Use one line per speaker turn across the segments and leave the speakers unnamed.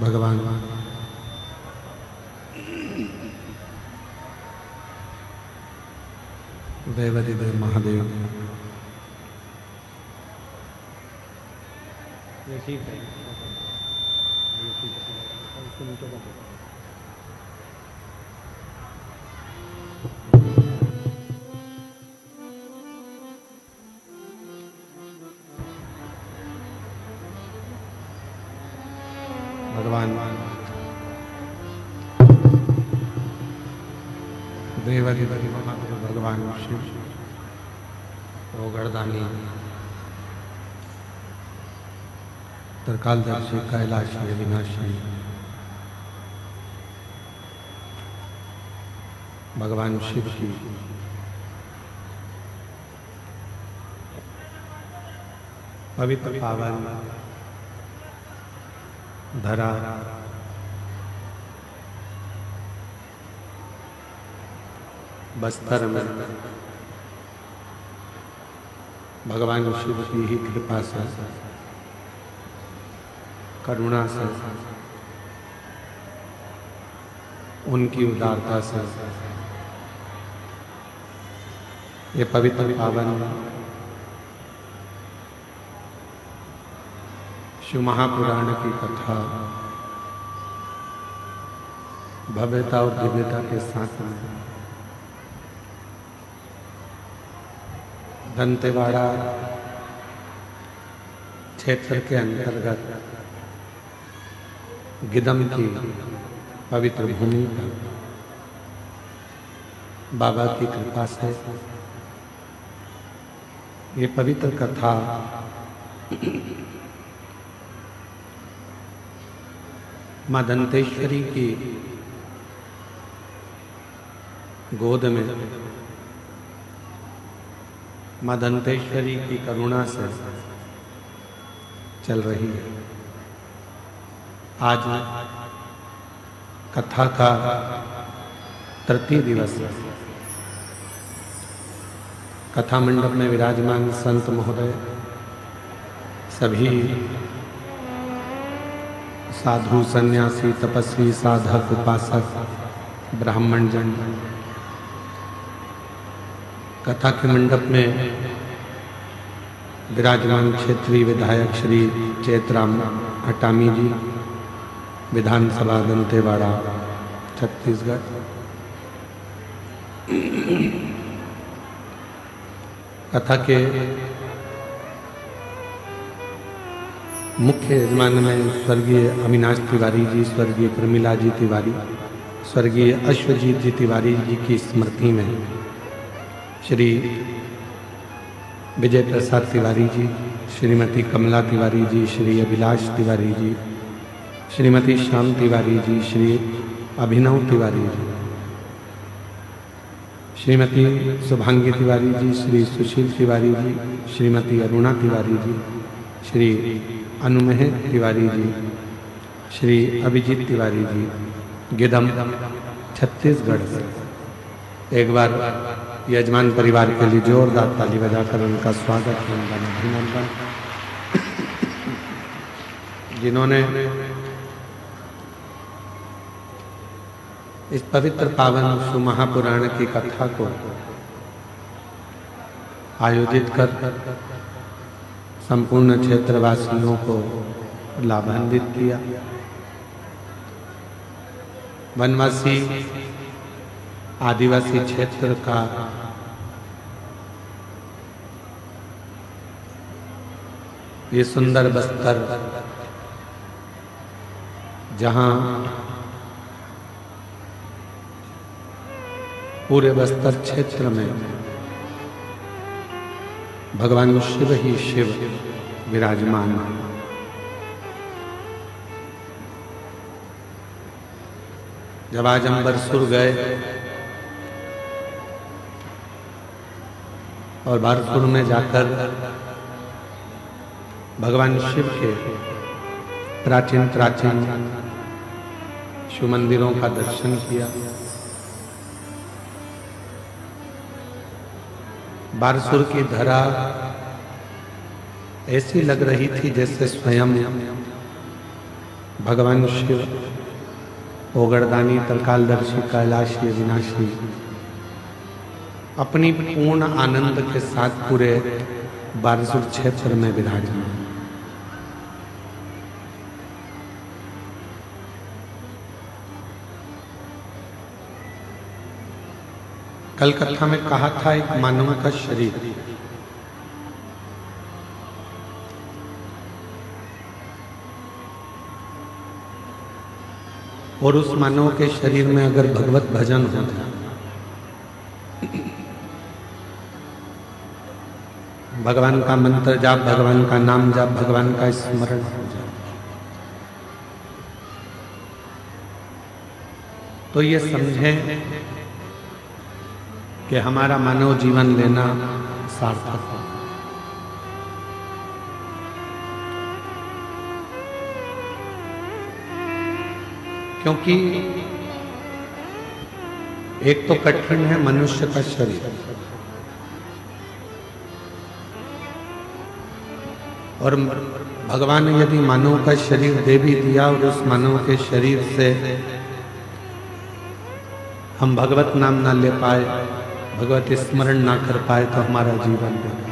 भगवान देवाधिदेव महादेव
ये ठीक है, ये ठीक है, उसको नीचे कर दो।
भगवान देवाधिदेव महादेव भगवान शिव ओगड़दानी त्रिकालदर्शी कैलाशी अविनाशी भगवान शिव की पवित्र पावन धरा बस्तर में भगवान शिव की ही कृपा से करुणा से उनकी उदारता से ये पवित्र पावन शिव महापुराण की कथा भव्यता और दिव्यता के साथ में दंतेवाड़ा क्षेत्र के अंतर्गत गिदम की पवित्र भूमि पर बाबा की कृपा से ये पवित्र कथा मां दंतेश्वरी की गोद में मां दंतेश्वरी की करुणा से चल रही है। आज कथा का तृतीय दिवस है। कथा मंडप में विराजमान संत महोदय, सभी साधु सन्यासी तपस्वी साधक उपासक ब्राह्मण जन कथा के मंडप में विराजमान क्षेत्रीय विधायक श्री चेतराम अटामी जी, विधानसभा दंतेवाड़ा छत्तीसगढ़, कथा के मुख्य यजमान में स्वर्गीय अविनाश तिवारी जी, स्वर्गीय प्रमिला जी तिवारी, स्वर्गीय अश्वजीत जी तिवारी जी की स्मृति में श्री विजय प्रसाद तिवारी जी, श्रीमती कमला तिवारी जी, श्री अभिलाष तिवारी जी, श्रीमती श्याम तिवारी जी, श्री अभिनव तिवारी जी, श्रीमती शुभांगी तिवारी जी, श्री सुशील तिवारी जी, श्रीमती अरुणा तिवारी जी, श्री अनुमेह तिवारी जी, श्री अभिजीत तिवारी जी, गिदम छत्तीसगढ़ से एक बार यजमान परिवार के लिए जोरदार ताली बजाकर उनका स्वागत अभिनंदन, जिन्होंने इस पवित्र पावन शिव महापुराण की कथा को आयोजित कर संपूर्ण क्षेत्रवासियों को लाभान्वित किया। वनवासी आदिवासी क्षेत्र का ये सुंदर बस्तर, जहां पूरे बस्तर क्षेत्र में भगवान शिव ही शिव विराजमान है। जब आज हम बरसुर गए और बरसुर में जाकर भगवान शिव के प्राचीन प्राचीन शिव मंदिरों का दर्शन किया, बारसुर की धरा ऐसी लग रही थी जैसे स्वयं भगवान शिव ओगरदानी तलकालदर्शी कैलाशी अविनाशी अपनी पूर्ण आनंद के साथ पूरे बारसूर क्षेत्र में विराजमान। कल कथा में कहा था एक मानव का शरीर और उस मानव के शरीर में अगर भगवत भजन हो जाए, भगवान का मंत्र जाप, भगवान का नाम जाप, भगवान का स्मरण हो जाए, तो ये समझें कि हमारा मानव जीवन लेना सार्थक है। क्योंकि एक तो कठिन है मनुष्य का शरीर, और भगवान ने यदि मानव का शरीर दे भी दिया और उस मानव के शरीर से हम भगवत नाम ना ले पाए, भगवत स्मरण ना कर पाए, तो हमारा जीवन बेकार।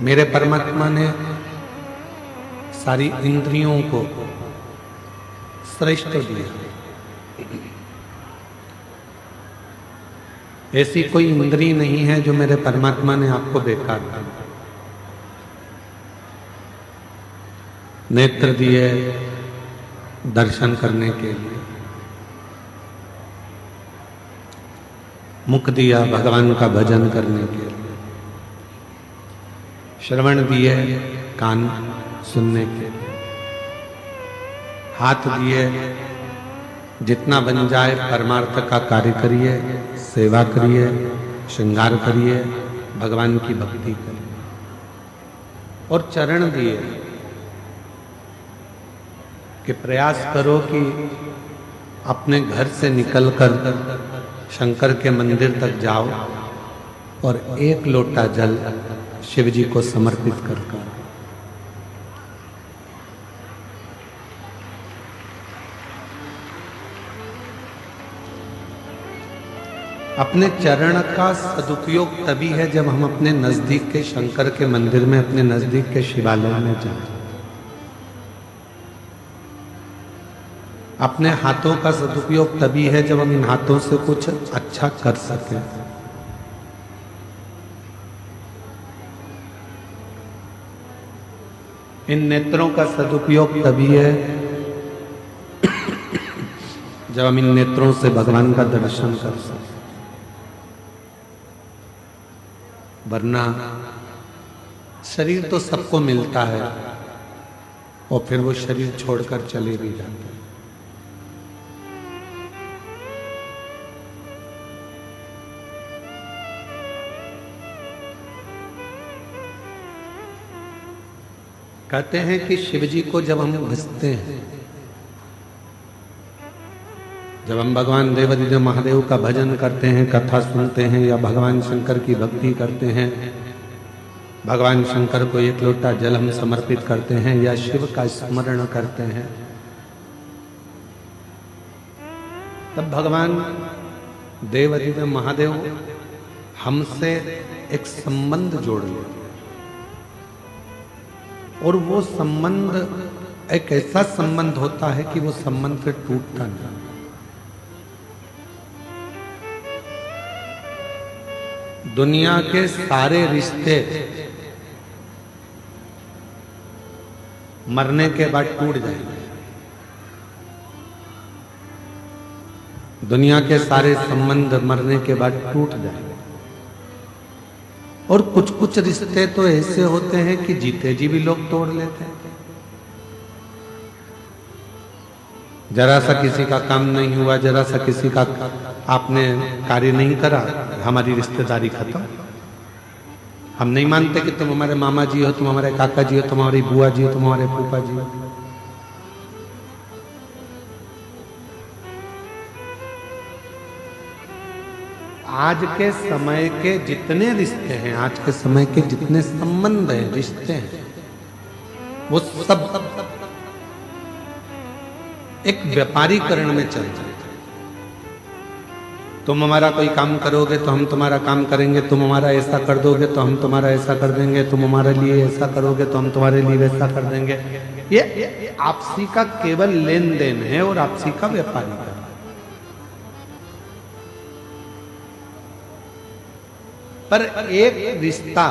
मेरे परमात्मा ने सारी इंद्रियों को श्रेष्ठ दिया। ऐसी कोई इंद्री नहीं है जो मेरे परमात्मा ने आपको बेकार दी। नेत्र दिए दर्शन करने के लिए, मुख दिया भगवान का भजन करने के लिए, श्रवण दिए कान सुनने के लिए, हाथ दिए जितना बन जाए परमार्थ का कार्य करिए, सेवा करिए, श्रृंगार करिए, भगवान की भक्ति करिए, और चरण दिए कि प्रयास करो कि अपने घर से निकलकर शंकर के मंदिर तक जाओ और एक लोटा जल शिव जी को समर्पित कर अपने चरण का सदुपयोग तभी है जब हम अपने नजदीक के शंकर के मंदिर में, अपने नजदीक के शिवालय में जाएं। अपने हाथों का सदुपयोग तभी है जब हम इन हाथों से कुछ अच्छा कर सकें। इन नेत्रों का सदुपयोग तभी है जब हम इन नेत्रों से भगवान का दर्शन कर सकें, वरना शरीर तो सबको मिलता है और फिर वो शरीर छोड़कर चले भी जाते हैं। कहते हैं कि शिव जी को जब हम भजते हैं, जब हम भगवान देवादिदेव महादेव का भजन करते हैं, कथा सुनते हैं, या भगवान शंकर की भक्ति करते हैं, भगवान शंकर को एक लोटा जल हम समर्पित करते हैं या शिव का स्मरण करते हैं, तब भगवान देवादिदेव महादेव हमसे एक संबंध जोड़ लेते हैं। और वो संबंध एक ऐसा संबंध होता है कि वो संबंध फिर टूटता नहीं। दुनिया के सारे रिश्ते मरने के बाद टूट जाएंगे। दुनिया के सारे संबंध मरने के बाद टूट जाएंगे। और कुछ कुछ रिश्ते तो ऐसे होते हैं कि जीते जी भी लोग तोड़ लेते हैं। जरा सा किसी का काम नहीं हुआ, जरा सा किसी का आपने कार्य नहीं करा, हमारी रिश्तेदारी खत्म। हम नहीं मानते कि तुम हमारे मामा जी हो, तुम हमारे काका जी हो, तुम हमारी बुआ जी हो, तुम हमारे फूफा जी हो। आज के समय के जितने रिश्ते हैं, आज के समय के जितने संबंध हैं, रिश्ते हैं, वो सब एक व्यापारीकरण में चल रहे हैं। तुम हमारा कोई काम करोगे तो हम तुम्हारा काम करेंगे, तुम हमारा ऐसा कर दोगे तो हम तुम्हारा ऐसा कर देंगे, तुम हमारे लिए ऐसा करोगे तो हम तुम्हारे लिए वैसा कर देंगे। ये आपसी का केवल लेन देन है और आपसी का व्यापारीकरण। पर एक रिश्ता,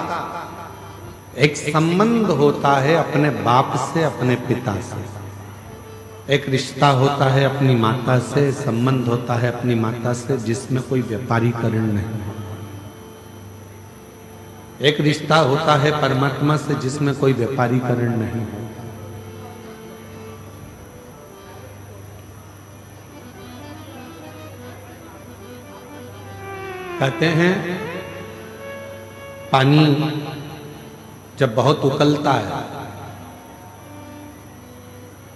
एक संबंध होता है अपने बाप से, अपने पिता से। एक रिश्ता होता है अपनी माता से, संबंध होता है अपनी माता से, जिसमें कोई व्यापारीकरण नहीं। एक रिश्ता होता है परमात्मा से, जिसमें कोई व्यापारीकरण नहीं है। कहते हैं पानी जब बहुत उकलता है,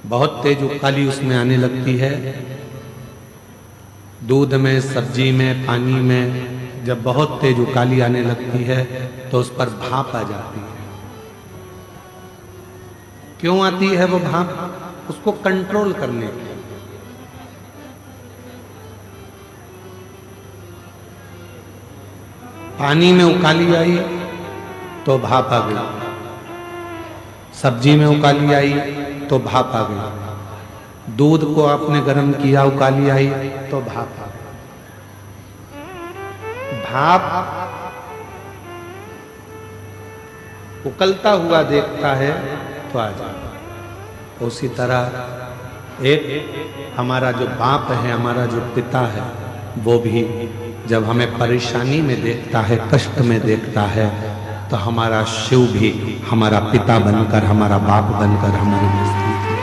बहुत तेज उकाली उसमें आने लगती है, दूध में, सब्जी में, पानी में जब बहुत तेज उकाली आने लगती है तो उस पर भाप आ जाती है। क्यों आती है वो भाप? उसको कंट्रोल करने के लिए। पानी में उकाली आई तो भाप आ गई, सब्जी में उकाली आई तो भाप आ गई, दूध को आपने गर्म किया, उकाली आई तो भाप आ गई। भाप उकलता हुआ देखता है तो आ जाता। उसी तरह एक हमारा जो बाप है, हमारा जो पिता है, वो भी जब हमें परेशानी में देखता है, कष्ट में देखता है, तो हमारा शिव भी हमारा पिता बनकर, हमारा बाप बनकर हमारे नजदीक है।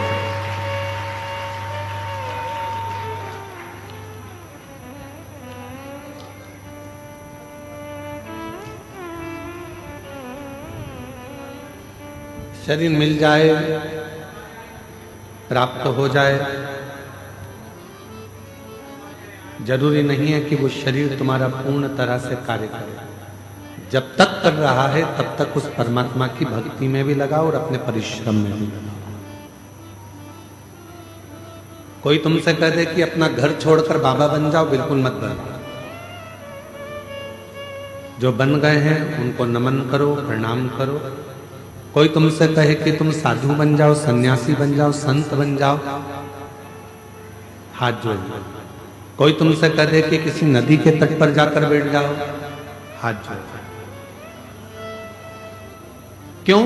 शरीर मिल जाए, प्राप्त हो जाए, जरूरी नहीं है कि वो शरीर तुम्हारा पूर्ण तरह से कार्य करे। जब तक कर रहा है तब तक उस परमात्मा की भक्ति में भी लगाओ और अपने परिश्रम में भी लगाओ। कोई तुमसे कह दे कि अपना घर छोड़कर बाबा बन जाओ, बिल्कुल मत बनो। जो बन गए हैं उनको नमन करो, प्रणाम करो। कोई तुमसे कहे कि तुम साधु बन जाओ, सन्यासी बन जाओ, संत बन जाओ, हाथ जोड़ लो। कोई तुमसे कह दे कि किसी नदी के तट पर जाकर बैठ जाओ, हाथ जोड़ लो। क्यों?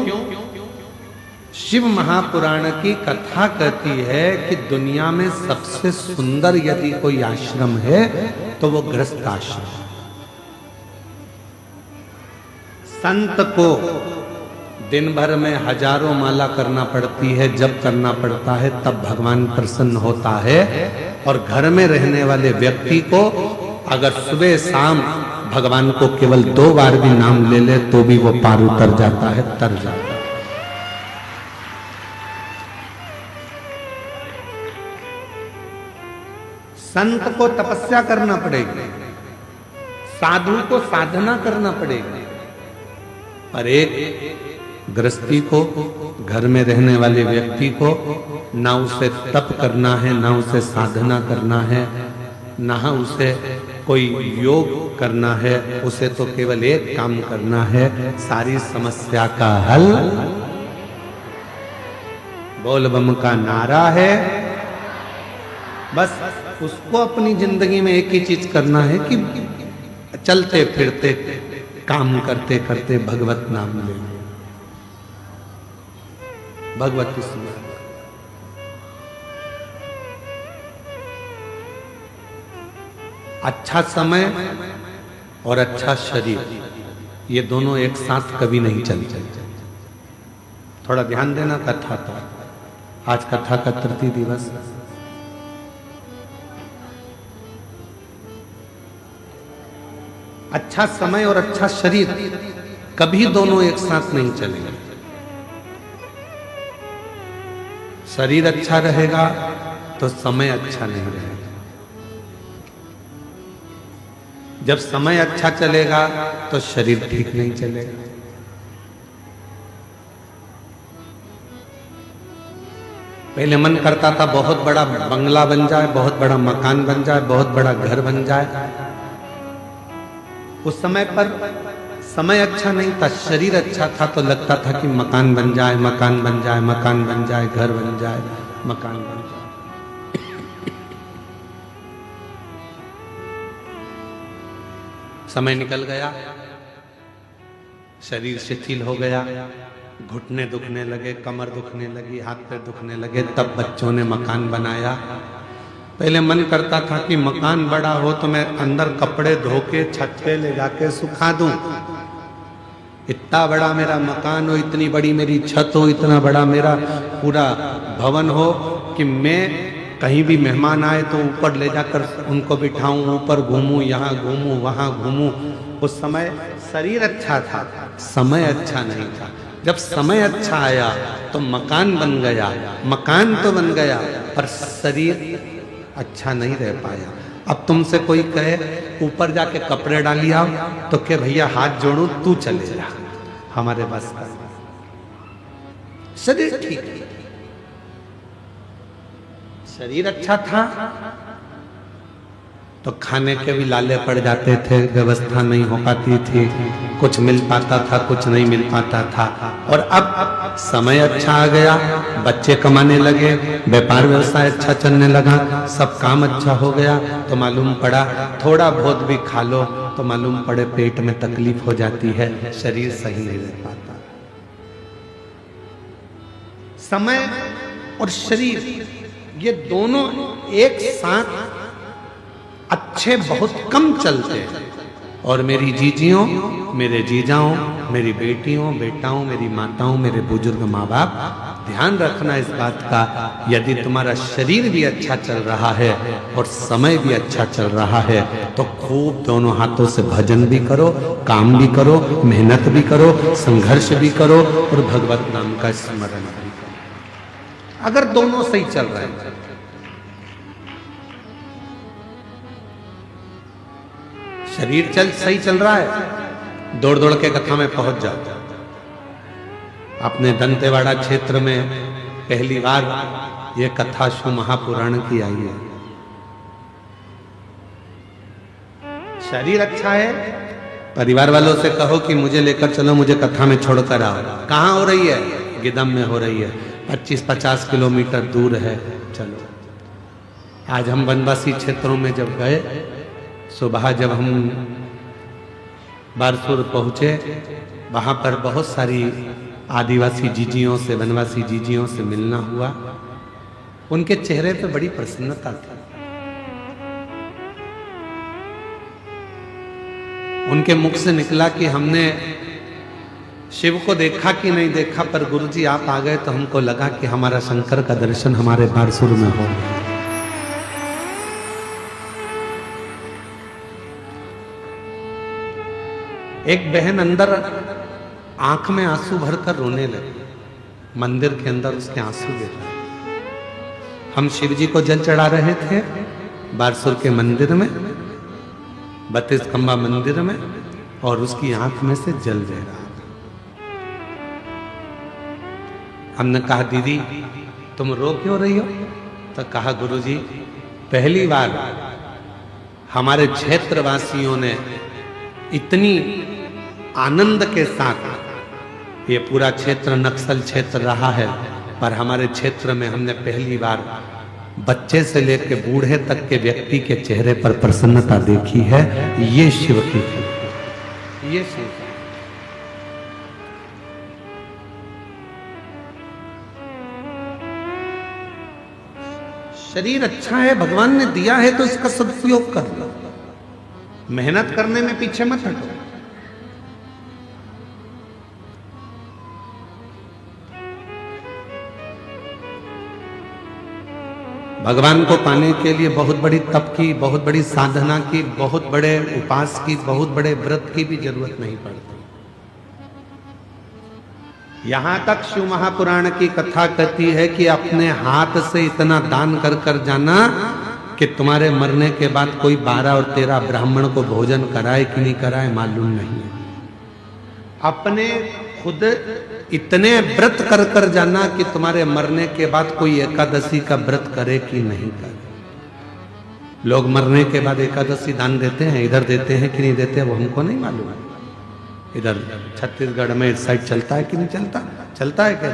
शिव महापुराण की कथा कहती है कि दुनिया में सबसे सुंदर यदि कोई आश्रम है तो वो गृहस्थ आश्रम। संत को दिन भर में हजारों माला करना पड़ती है, जब करना पड़ता है तब भगवान प्रसन्न होता है। और घर में रहने वाले व्यक्ति को अगर सुबह शाम भगवान को केवल 2 बार भी नाम ले ले तो भी वो पार उतर जाता है, तर जाता है। संत को तपस्या करना पड़ेगी, साधु को साधना करना पड़ेगी, पर एक गृहस्थी को, घर में रहने वाले व्यक्ति को ना उसे तप करना है, ना उसे साधना करना है, ना उसे कोई योग करना है। उसे तो केवल एक काम करना है, सारी समस्या का हल बोल बम का नारा है। बस उसको अपनी जिंदगी में एक ही चीज करना है कि चलते फिरते काम करते करते भगवत नाम ले, भगवत स्मरण। अच्छा समय और अच्छा शरीर, ये दोनों एक साथ कभी नहीं चलते। थोड़ा ध्यान देना कथा पर। आज कथा का तृतीय दिवस। अच्छा समय और अच्छा शरीर कभी दोनों एक साथ नहीं चलेंगे। शरीर अच्छा रहेगा तो समय अच्छा नहीं रहेगा। जब समय अच्छा चलेगा तो शरीर ठीक नहीं चलेगा। पहले मन करता था बहुत बड़ा बंगला बन जाए, बहुत बड़ा मकान बन जाए, बहुत बड़ा घर बन जाए। उस समय पर समय अच्छा नहीं था, शरीर अच्छा था, तो लगता था कि मकान बन जाए, मकान बन जाए, मकान बन जाए, घर बन जाए, मकान बन जाए। समय निकल गया, शरीर शिथिल हो गया, घुटने दुखने लगे, कमर दुखने लगी, हाथ पैर दुखने लगे। तब बच्चों ने मकान बनाया। पहले मन करता था कि मकान बड़ा हो तो मैं अंदर कपड़े धो के छत पे ले जाके सुखा दूं। इतना बड़ा मेरा मकान हो, इतनी बड़ी मेरी छत हो, इतना बड़ा मेरा पूरा भवन हो कि मैं कहीं भी मेहमान आए तो ऊपर ले जाकर उनको बिठाऊं, ऊपर घूमूं, यहाँ घूमूं, वहां घूमूं। उस समय शरीर अच्छा था, समय अच्छा नहीं था। जब समय अच्छा आया तो मकान बन गया, मकान तो बन गया पर शरीर अच्छा नहीं रह पाया। अब तुमसे कोई कहे ऊपर जाके कपड़े डाली आओ तो क्या भैया हाथ जोड़ूं, तू चले जा, हमारे बस का। शरीर ठीक है, शरीर अच्छा था तो खाने के भी लाले पड़ जाते थे, व्यवस्था नहीं हो पाती थी, कुछ मिल पाता था, कुछ नहीं मिल पाता था। और अब समय अच्छा आ गया, बच्चे कमाने लगे, व्यापार व्यवसाय अच्छा चलने लगा, सब काम अच्छा हो गया, तो मालूम पड़ा थोड़ा बहुत भी खा लो तो मालूम पड़े पेट में तकलीफ हो जाती है, शरीर सही नहीं रह पाता। समय और शरीर ये दोनों एक साथ अच्छे बहुत कम चलते हैं। और मेरी जीजियों, मेरे जीजाओं, मेरी बेटियों, बेटाओं, मेरी माताओं, मेरे बुजुर्ग माँ बाप, ध्यान रखना इस बात का, यदि तुम्हारा शरीर भी अच्छा चल रहा है और समय भी अच्छा चल रहा है तो खूब दोनों हाथों से भजन भी करो, काम भी करो, मेहनत भी करो, संघर्ष भी करो और भगवत नाम का स्मरण भी करो। अगर दोनों सही चल रहे हैं, शरीर सही चल रहा है, दौड़ दौड़ के कथा में पहुंच जाओ। अपने दंतेवाड़ा क्षेत्र में पहली बार ये कथा शिव महापुराण की आई है। शरीर अच्छा है, परिवार वालों से कहो कि मुझे लेकर चलो, मुझे कथा में छोड़कर आओ। कहाँ हो रही है? गिदम में हो रही है, 25-50 किलोमीटर दूर है, चलो। आज हम वनवासी क्षेत्रों में जब गए, सुबह जब हम बारसूर पहुंचे, वहां पर बहुत सारी आदिवासी जीजियों से, वनवासी जीजियों से मिलना हुआ। उनके चेहरे पे बड़ी प्रसन्नता थी। उनके मुख से निकला कि हमने शिव को देखा कि नहीं देखा, पर गुरुजी आप आ गए तो हमको लगा कि हमारा शंकर का दर्शन हमारे बारसूर में हो। एक बहन अंदर आंख में आंसू भरकर रोने लगी, मंदिर के अंदर उसके आंसू गिर रहे। हम शिव जी को जल चढ़ा रहे थे बारसूर के मंदिर में, 32 खंबा मंदिर में, और उसकी आंख में से जल बह रहा था। हमने कहा दीदी तुम रो क्यों रही हो? तो कहा गुरुजी पहली बार हमारे क्षेत्रवासियों ने इतनी आनंद के साथ, ये पूरा क्षेत्र नक्सल क्षेत्र रहा है, पर हमारे क्षेत्र में हमने पहली बार बच्चे से लेकर बूढ़े तक के व्यक्ति के चेहरे पर प्रसन्नता देखी है। ये शिव की, ये शिव। शरीर अच्छा है, भगवान ने दिया है तो इसका सदुपयोग कर लो, मेहनत करने में पीछे मत हटो। भगवान को पाने के लिए बहुत बड़ी तप की, बहुत बड़ी साधना की, बहुत बड़े उपास की, बहुत बड़े व्रत की भी जरूरत नहीं पड़ती। यहां तक शिव महापुराण की कथा कहती है कि अपने हाथ से इतना दान कर कर जाना कि तुम्हारे मरने के बाद कोई 12 और 13 ब्राह्मण को भोजन कराए कि नहीं कराए मालूम नहीं है। अपने खुद इतने व्रत कर कर जाना कि तुम्हारे मरने के बाद कोई एकादशी का व्रत करे कि नहीं करे। लोग मरने के बाद एकादशी दान देते हैं, इधर देते हैं कि नहीं देते वो हमको नहीं मालूम है। इधर छत्तीसगढ़ में इस साइड चलता है कि नहीं चलता, चलता है क्या?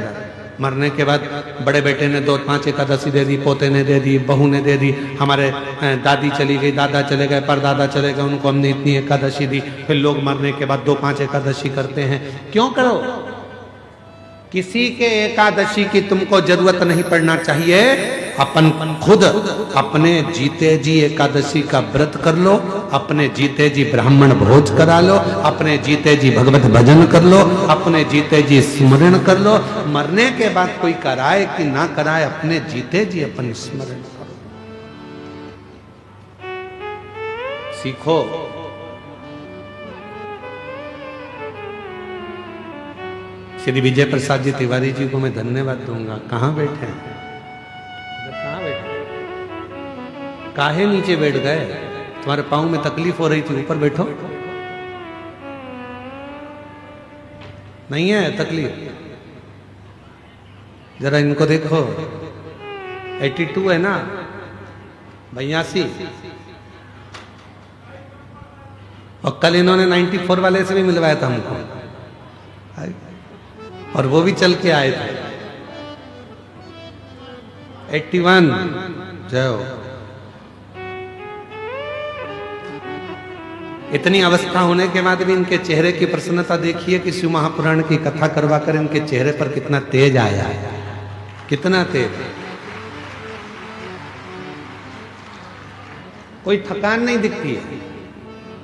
मरने के बाद बड़े बेटे ने 2-5 एकादशी दे दी, पोते ने दे दी, बहू ने दे दी, हमारे दादी चली गई, दादा चले गए, परदादा चले गए, उनको हमने इतनी एकादशी दी। फिर लोग मरने के बाद 2-5 एकादशी करते हैं। क्यों करो? किसी के एकादशी की तुमको जरूरत नहीं पड़ना चाहिए। अपन खुद अपने जीते जी एकादशी का व्रत कर लो, अपने जीते जी ब्राह्मण भोज करा लो, अपने जीते जी भगवत भजन कर लो, अपने जीते जी स्मरण कर लो। मरने के बाद कोई कराए कि ना कराए, अपने जीते जी अपन स्मरण करो। सीखो। श्री विजय प्रसाद जी तिवारी जी को मैं धन्यवाद दूंगा। कहाँ बैठे हैं? कहाँ बैठे? काहे नीचे बैठ गए? तुम्हारे पाँव में तकलीफ हो रही थी, ऊपर बैठो। नहीं है तकलीफ? जरा इनको देखो, 82 है ना, 82। और कल इन्होंने 94 वाले से भी मिलवाया था हमको, और वो भी चल के आए थे। 81 जय हो। इतनी अवस्था होने के बाद भी इनके चेहरे की प्रसन्नता देखिए कि शिव महापुराण की कथा करवाकर इनके चेहरे पर कितना तेज आया है, कितना तेज। कोई थकान नहीं दिखती है।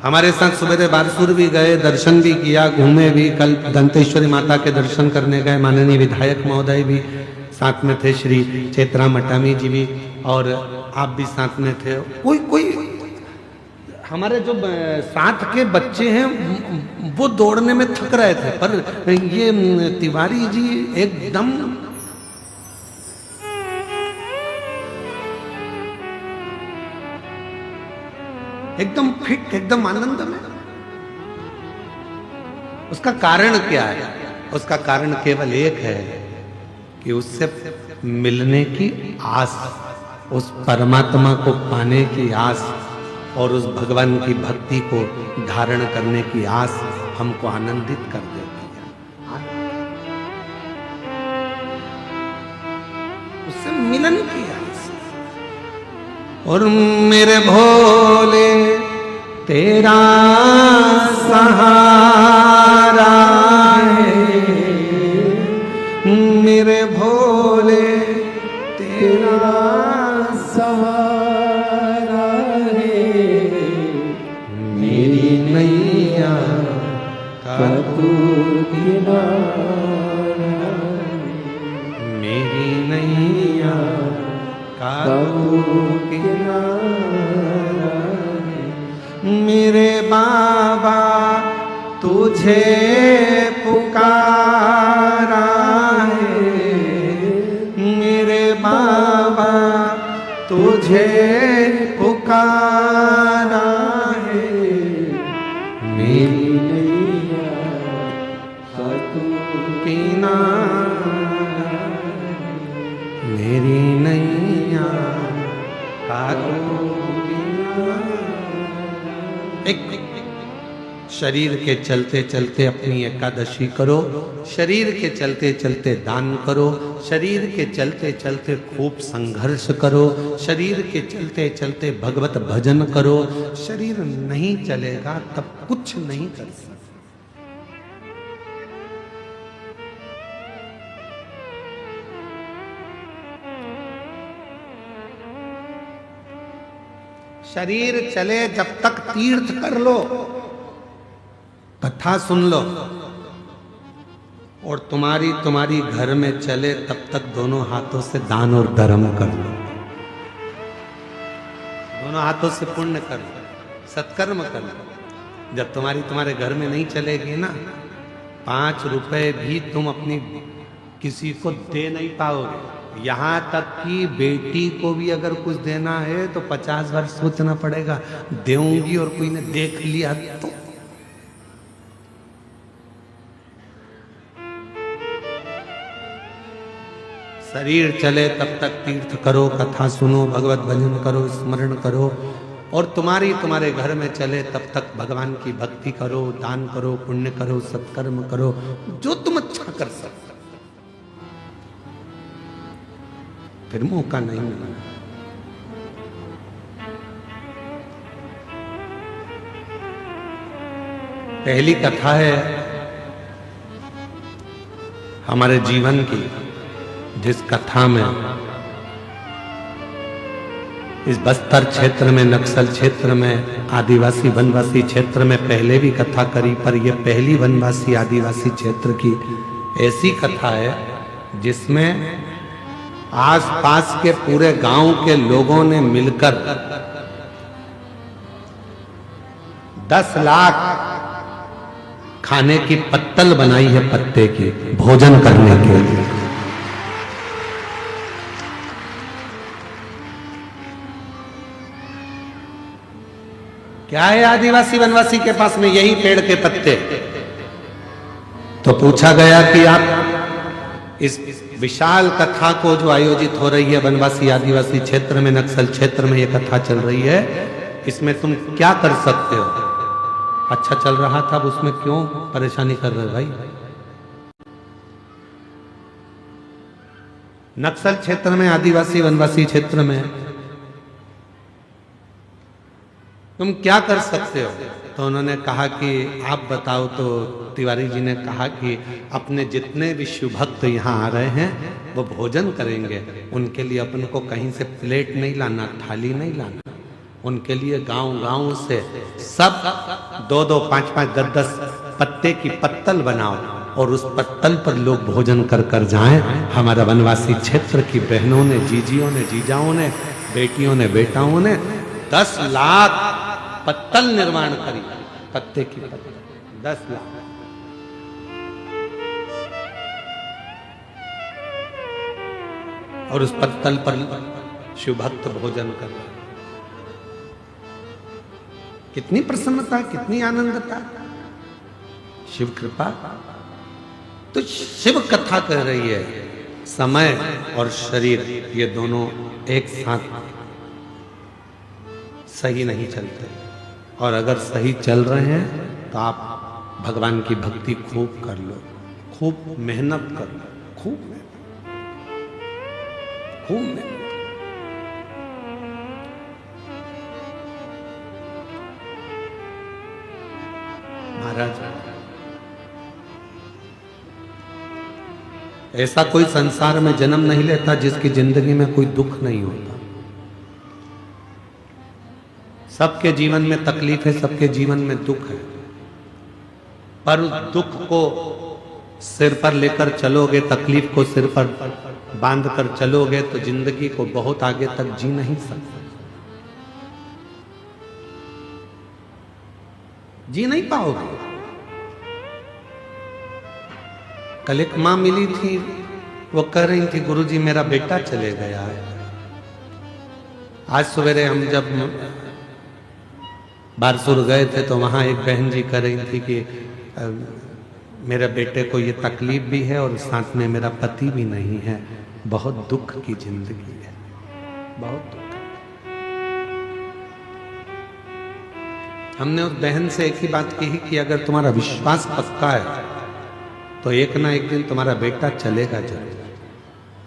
हमारे साथ सुबह बारसूर भी गए, दर्शन भी किया, घूमे भी। कल दंतेश्वरी माता के दर्शन करने गए, माननीय विधायक महोदय भी साथ में थे, श्री चेतराम अटामी जी भी, और आप भी साथ में थे। कोई हमारे जो साथ के बच्चे हैं वो दौड़ने में थक रहे थे, पर ये तिवारी जी एकदम फिट, एकदम आनंद में। उसका कारण क्या है? उसका कारण केवल एक है कि उससे मिलने की आस, उस परमात्मा को पाने की आस, और उस भगवान की भक्ति को धारण करने की आस हमको आनंदित कर देती है। उससे मिलन की आस। और मेरे भोले तेरा सहारा है, मेरे भोले तेरा सहारा है, मेरी नैया का तू किनारा, मेरी नैया का तू किनारा, मेरे बाबा तुझे पुकारा है, मेरे बाबा तुझे पुकारा है, मेरी नैया का तू किनारा, मेरी नैया का तू किनारा। एक शरीर के चलते चलते अपनी एकादशी करो, शरीर के चलते चलते दान करो, शरीर के चलते चलते खूब संघर्ष करो, शरीर के चलते चलते भगवत भजन करो। शरीर नहीं चलेगा तब कुछ नहीं कर सकते। शरीर चले जब तक तीर्थ कर लो, कथा सुन लो, और तुम्हारी घर में चले तब तक दोनों हाथों से दान और धर्म कर लो, दोनों हाथों से पुण्य कर लो, सत्कर्म कर लो। जब तुम्हारे घर में नहीं चलेगी ना, 5 रुपए भी तुम अपनी किसी को दे नहीं पाओगे। यहाँ तक कि बेटी को भी अगर कुछ देना है तो 50 बार सोचना पड़ेगा, देऊंगी और कोई ने देख लिया तो। शरीर चले तब तक तीर्थ करो, कथा सुनो, भगवत भजन करो, स्मरण करो, और तुम्हारे घर में चले तब तक भगवान की भक्ति करो, दान करो, पुण्य करो, सत्कर्म करो, जो तुम अच्छा कर सकते। फिर मौका नहीं मिला। पहली कथा है हमारे जीवन की, जिस कथा में इस बस्तर क्षेत्र में, नक्सल क्षेत्र में, आदिवासी वनवासी क्षेत्र में पहले भी कथा करी, पर यह पहली वनवासी आदिवासी क्षेत्र की ऐसी कथा है जिसमें आसपास के पूरे गांव के लोगों ने मिलकर 10 लाख खाने की पत्तल बनाई है, पत्ते की, भोजन करने के लिए। क्या है आदिवासी वनवासी के पास में? यही पेड़ के पत्ते। तो पूछा गया कि आप इस विशाल कथा को जो आयोजित हो रही है वनवासी आदिवासी क्षेत्र में, नक्सल क्षेत्र में ये कथा चल रही है, इसमें तुम क्या कर सकते हो? अच्छा चल रहा था, अब उसमें क्यों परेशानी कर रहे हो भाई? नक्सल क्षेत्र में, आदिवासी वनवासी क्षेत्र में तुम क्या कर सकते हो? तो उन्होंने कहा कि आप बताओ। तो तिवारी जी ने कहा कि अपने जितने भी शिव भक्त यहाँ आ रहे हैं वो भोजन करेंगे, उनके लिए अपन को कहीं से प्लेट नहीं लाना, थाली नहीं लाना, उनके लिए गांव-गांव से सब 2-2, 5-5, 10-10 पत्ते की पत्तल बनाओ और उस पत्तल पर लोग भोजन कर कर जाएं। हमारा वनवासी क्षेत्र की बहनों ने, जीजियों ने, जीजाओं ने, बेटियों ने, बेटाओं ने 10 लाख पत्तल निर्माण करी, पत्ते की पत्तल 10 लाख। और उस पत्तल पर शिव भक्त भोजन कर रहे। कितनी प्रसन्नता, कितनी आनंदता, शिव कृपा। तो शिव कथा कह रही है, समय और शरीर ये दोनों एक साथ सही नहीं चलते, और अगर सही चल रहे हैं तो आप भगवान की भक्ति खूब कर लो, खूब मेहनत कर लो, खूब मेहनत। महाराज, ऐसा कोई संसार में जन्म नहीं लेता जिसकी जिंदगी में कोई दुख नहीं होता। सबके जीवन में तकलीफ है, सबके जीवन में दुख है, पर उस दुख को सिर पर लेकर चलोगे, तकलीफ को सिर पर बांध कर चलोगे तो जिंदगी को बहुत आगे तक जी नहीं सकते, जी नहीं पाओगे। कल एक मां मिली थी, वो कह रही थी गुरुजी मेरा बेटा चले गया है। आज सवेरे हम जब बारसूर गए थे तो वहां एक बहन जी कह रही थी कि मेरे बेटे को ये तकलीफ भी है और साथ में मेरा पति भी नहीं है, बहुत दुख की जिंदगी है, बहुत दुख। हमने उस बहन से एक ही बात कही कि अगर तुम्हारा विश्वास पक्का है तो एक ना एक दिन तुम्हारा बेटा चलेगा जरूर।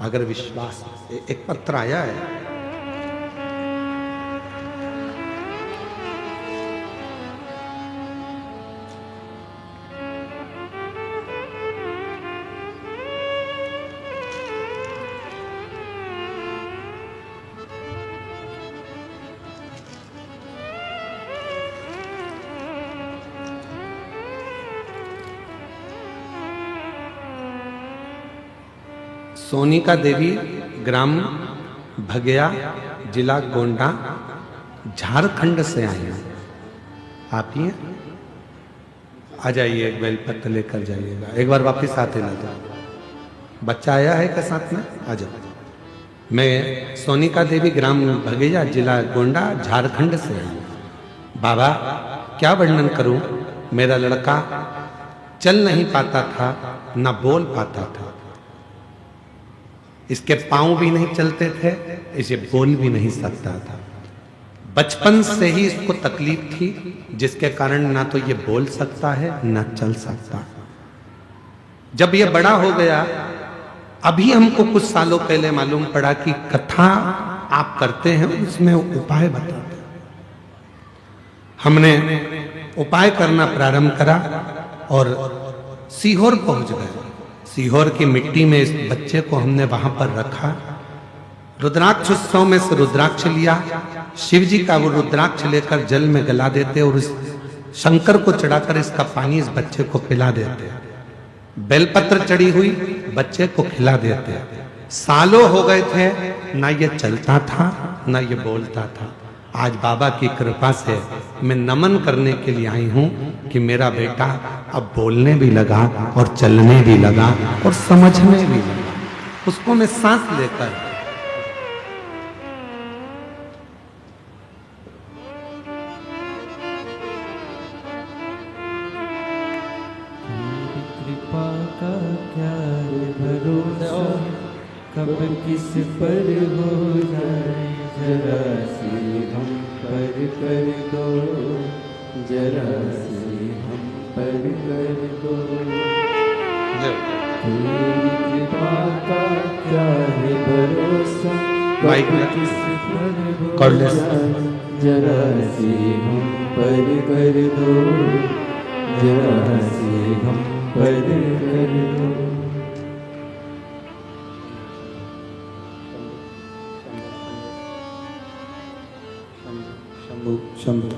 अगर विश्वास, एक पत्र आया है, सोनिका देवी, ग्राम भगया, जिला गोंडा, झारखंड से आई हैं। आप ही हैं? आ जाइए, एक बेलपत्र लेकर जाइएगा, एक बार वापस आते ना दो। बच्चा आया है क्या साथ में? आ जाओ। मैं सोनिका देवी, ग्राम भगैया, जिला गोंडा, झारखंड से आई। बाबा क्या वर्णन करूं, मेरा लड़का चल नहीं पाता था, ना बोल पाता था। इसके पांव भी नहीं चलते थे, इसे बोल भी नहीं सकता था। बचपन से ही इसको तकलीफ थी, जिसके कारण ना तो ये बोल सकता है ना चल सकता। जब ये बड़ा हो गया, अभी हमको कुछ सालों पहले मालूम पड़ा कि कथा आप करते हैं उसमें उपाय बताते। हमने उपाय करना प्रारंभ करा और सीहोर पहुंच गए। सीहोर की मिट्टी में इस बच्चे को हमने वहां पर रखा। रुद्राक्ष उत्सव में से रुद्राक्ष लिया, शिव जी का वो रुद्राक्ष लेकर जल में गला देते और इस शंकर को चढ़ाकर इसका पानी इस बच्चे को पिला देते। बेलपत्र चढ़ी हुई बच्चे को खिला देते। सालों हो गए थे, ना ये चलता था ना ये बोलता था। आज बाबा की कृपा से मैं नमन करने के लिए आई हूं कि मेरा बेटा अब बोलने भी लगा और चलने भी लगा और समझने भी लगा। उसको मैं सांस लेकर
कृपा का क्या भरोसा, कब किस पर हो जाए, जरा सी हम पर कर दो, जरा सी हम पर कर दो। तेरी कृपा का क्या है भरोसा, कब किस पर हो जाए, जरा सी हम पर कर दो, जरा सी हम पर कर दो।
शंभु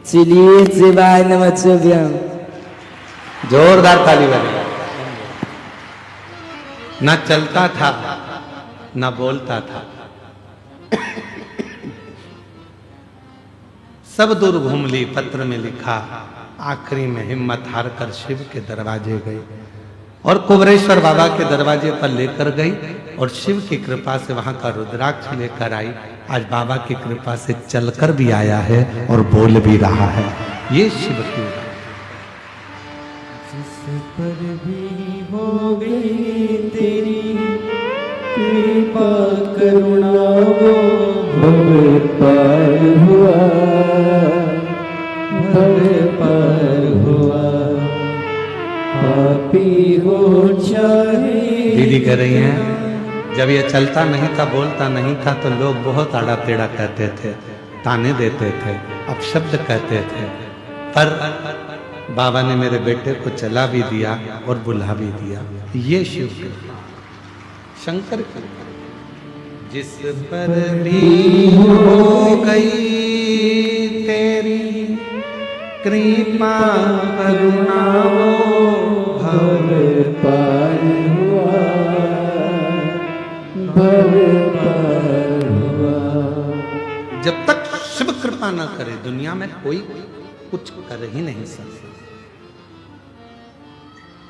चलिए शिवाय नमः।
जोरदार ताली बजे। ना चलता था ना बोलता था, सब दूर घूम ली, पत्र में लिखा। आखिरी में हिम्मत हार कर शिव के दरवाजे गई और कुबरेश्वर बाबा के दरवाजे पर लेकर गई और शिव की कृपा से वहां का रुद्राक्ष लेकर आई। आज बाबा की कृपा से चलकर भी आया है और बोल भी रहा है। ये शिव की
जिस पर भी हो गई तेरी कृपा करुणा, वो भव पार हुआ, भव पार हुआ। पापी हो चाहे
दीदी कह रही हैं, जब ये चलता नहीं था, बोलता नहीं था, तो लोग बहुत आड़ा टेढ़ा कहते थे, ताने देते थे, अपशब्द कहते थे। पर बाबा ने मेरे बेटे को चला भी दिया और बुला भी दिया। ये शिव शंकर की जिस पर भी हो गई तेरी कृपा करुणा, वो
भव पार हुआ, भव पार हुआ।
जब तक शिव कृपा न करे दुनिया में कोई कुछ कर ही नहीं सकता,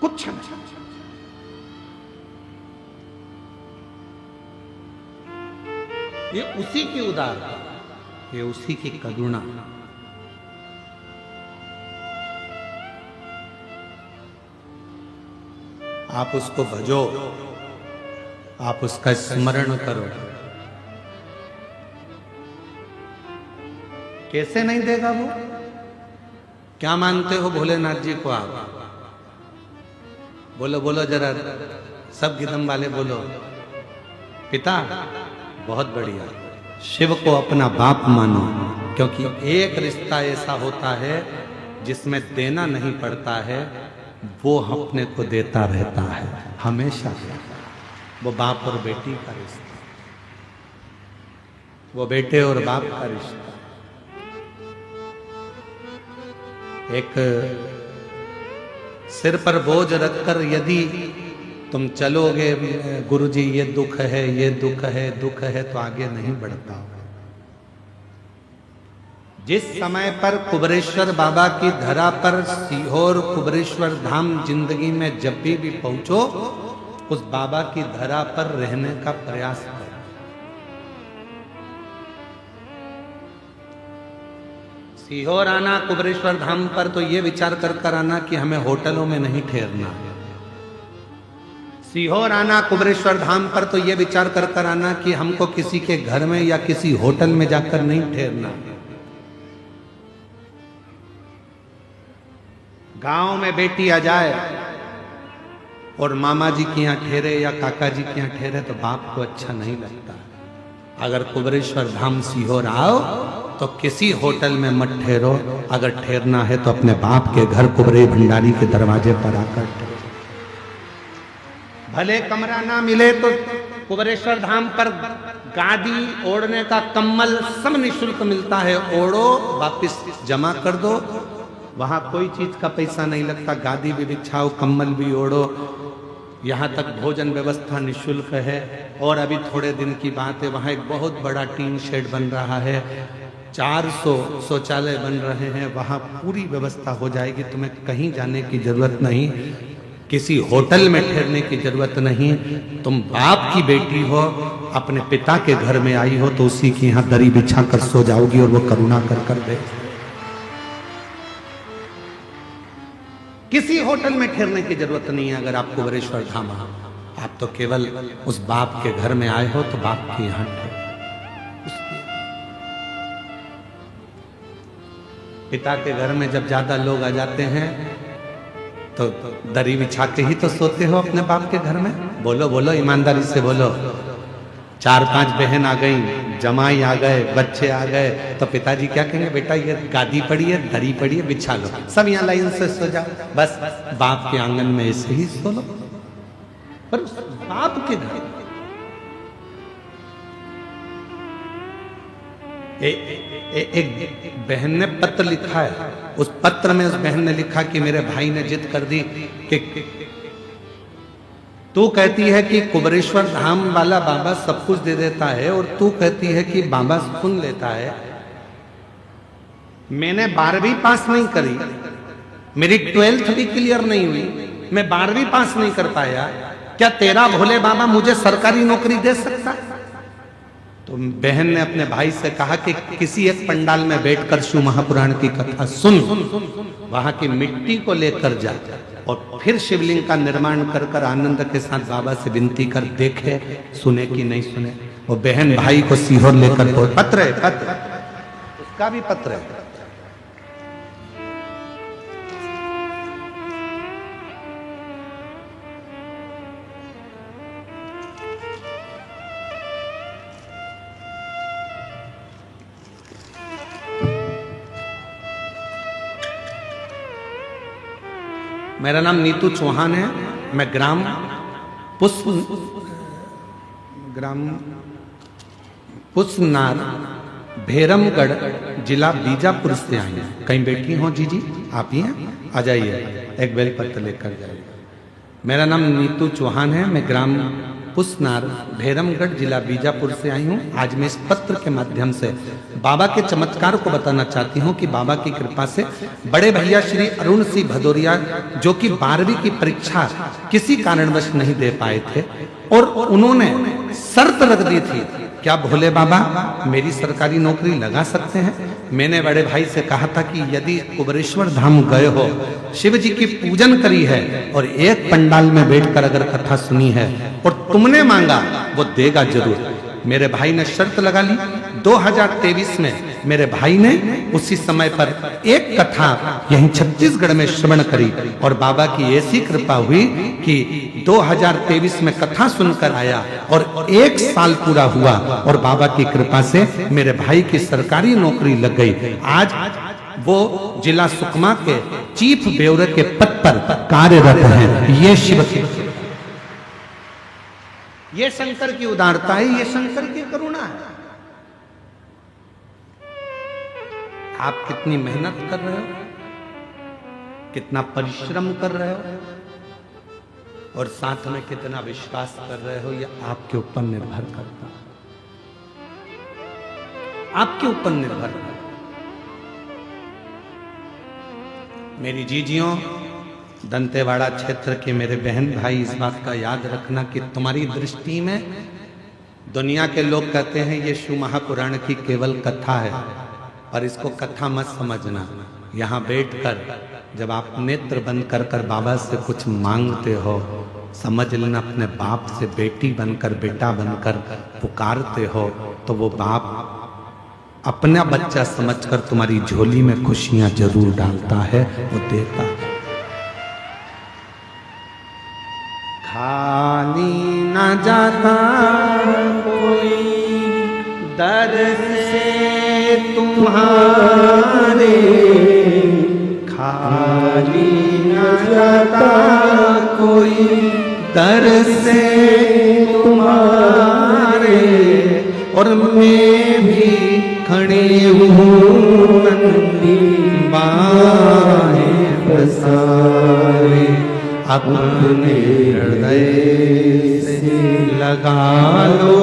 कुछ नहीं। ये उसी की उदारता, ये उसी की करुणा। आप उसको भजो, आप उसका स्मरण करो। कैसे नहीं देगा वो? क्या मानते हो भोलेनाथ जी को आप? बोलो बोलो जरा, सब गिदम वाले बोलो। पिता, बहुत बढ़िया। शिव को अपना बाप मानो, क्योंकि एक रिश्ता ऐसा होता है जिसमें देना नहीं पड़ता है, वो अपने को देता रहता है हमेशा। वो बाप और बेटी का रिश्ता, वो बेटे और बाप का रिश्ता। एक सिर पर बोझ रखकर यदि तुम चलोगे, गुरुजी ये दुख है, ये दुख है, दुख है, तो आगे नहीं बढ़ता। जिस समय पर कुबरेश्वर बाबा की धरा पर सीहोर कुबरेश्वर धाम जिंदगी में जब भी पहुंचो, उस बाबा की धरा पर रहने का प्रयास करो। सीहोर आना कुबरेश्वर धाम पर तो ये विचार कर आना कि हमें होटलों में नहीं ठहरना है। सीहोर आना कुबरेश्वर धाम पर तो ये विचार कर आना कि हमको किसी के घर में या किसी होटल में जाकर नहीं ठहरना। गांव में बेटी आ जाए और मामा जी के यहाँ ठहरे या काका जी के यहाँ ठहरे तो बाप को अच्छा नहीं लगता। अगर कुबरेश्वर धाम सीहोर आओ तो किसी होटल में मत ठहरो। अगर ठहरना है तो अपने बाप के घर कुबरे भंडारी के दरवाजे पर आकर ठहरो। भले कमरा ना मिले तो कुबरेश्वर धाम पर गादी ओढ़ने का कम्बल सब निःशुल्क मिलता है। ओढ़ो, वापस जमा कर दो। वहां कोई चीज का पैसा नहीं लगता। गादी भी बिछाओ, कम्बल भी ओढ़ो। यहाँ तक भोजन व्यवस्था निःशुल्क है। और अभी थोड़े दिन की बात है, वहां एक बहुत बड़ा टीन शेड बन रहा है। 400 शौचालय बन रहे हैं। वहां पूरी व्यवस्था हो जाएगी। तुम्हें कहीं जाने की जरूरत नहीं, किसी होटल में ठहरने की जरूरत नहीं। तुम बाप की बेटी हो, अपने पिता के घर में आई हो तो उसी की यहाँ दरी बिछा कर सो जाओगी और वो करुणा कर दे। किसी होटल में ठहरने की जरूरत नहीं है। अगर आप कुबरेश्वर धाम आओ, आप तो केवल उस बाप के घर में आए हो तो बाप के यहाँ ठहरो। पिता के घर में जब ज्यादा लोग आ जाते हैं तो दरी बिछा के ही तो सोते हो अपने बाप के घर में। बोलो बोलो, ईमानदारी से बोलो। 4-5 बहन आ गई, जमाई आ गए, बच्चे आ गए तो पिताजी क्या कहेंगे? बेटा ये गादी पड़ी है, दरी पड़ी है, बिछा लो, सब यहाँ लाइन से सो जाओ। बस बाप के आंगन में ऐसे ही सो लो। पर बाप के घर एक बहन ने पत्र लिखा है। उस पत्र में उस बहन ने लिखा कि मेरे भाई ने जिद कर दी कि तू कहती है कि कुबरेश्वर धाम वाला बाबा सब कुछ दे देता है और तू कहती है कि बाबा सुन लेता है। मैंने 12वीं पास नहीं करी, मेरी 12th भी क्लियर नहीं हुई, मैं 12वीं पास नहीं कर पाया। क्या तेरा भोले बाबा मुझे सरकारी नौकरी दे सकता? तो बहन ने अपने भाई से कहा कि किसी एक पंडाल में बैठकर शिव महापुराण की कथा सुन, वहां की मिट्टी को लेकर जा और फिर शिवलिंग का निर्माण कर आनंद के साथ बाबा से विनती कर, देखे सुने कि नहीं सुने। वो बहन भाई को सीहोर लेकर पत्र है, पत्र उसका भी पत्र है। मेरा नाम नीतू चौहान है। मैं ग्राम पुसनार भैरमगढ़ जिला बीजापुर से आई हूँ। कहीं बैठी हो जी आप ही हैं? आ जाइए, एक बेलपत्र लेकर जाइए। मेरा नाम नीतू चौहान है। मैं ग्राम पुसनार भैरमगढ़ जिला बीजापुर से आई हूँ। आज मैं इस पत्र के माध्यम से बाबा के चमत्कार को बताना चाहती हूँ कि बाबा की कृपा से बड़े भैया श्री अरुण सिंह भदौरिया, जो कि 12वीं की परीक्षा किसी कारणवश नहीं दे पाए थे और उन्होंने शर्त रख दी थी, क्या भोले बाबा मेरी सरकारी नौकरी लगा सकते हैं? मैंने बड़े भाई से कहा था कि यदि कुबरेश्वर धाम गए हो, शिव जी की पूजन करी है और एक पंडाल में बैठकर अगर कथा सुनी है और तुमने मांगा, वो देगा जरूर। मेरे भाई ने शर्त लगा ली। 2023 में मेरे भाई ने उसी समय पर एक कथा यहीं छत्तीसगढ़ में श्रवण करी और बाबा की ऐसी कृपा हुई कि 2023 में कथा सुनकर आया और 1 साल पूरा हुआ और बाबा की कृपा से मेरे भाई की सरकारी नौकरी लग गई। आज वो जिला सुकमा के चीफ ब्यूरो के पद पर कार्यरत हैं। ये शिव की, ये शंकर की उदारता है, ये शंकर की करुणा है। आप कितनी मेहनत कर रहे हो, कितना परिश्रम कर रहे हो और साथ में कितना विश्वास कर रहे हो, ये आपके ऊपर निर्भर करता है। आपके ऊपर निर्भर करता। मेरी जीजियों, दंतेवाड़ा क्षेत्र के मेरे बहन भाई इस बात का याद रखना कि तुम्हारी दृष्टि में दुनिया के लोग कहते हैं ये शिव महापुराण की केवल कथा है, पर इसको कथा मत समझना। यहाँ बैठकर जब आप नेत्र बंद कर कर बाबा से कुछ मांगते हो, समझ लेना अपने बाप से बेटी बनकर बेटा बनकर पुकारते हो तो वो बाप अपना बच्चा समझकर तुम्हारी झोली में खुशियां जरूर डालता है, वो देता है। खाली न जाता कोई दर से तुम्हारे, खाली न जाता कोई दर से तुम्हारे, और मैं भी खड़ी हूँ नंदी बाहें पसारे, अपने हृदय से लगा लो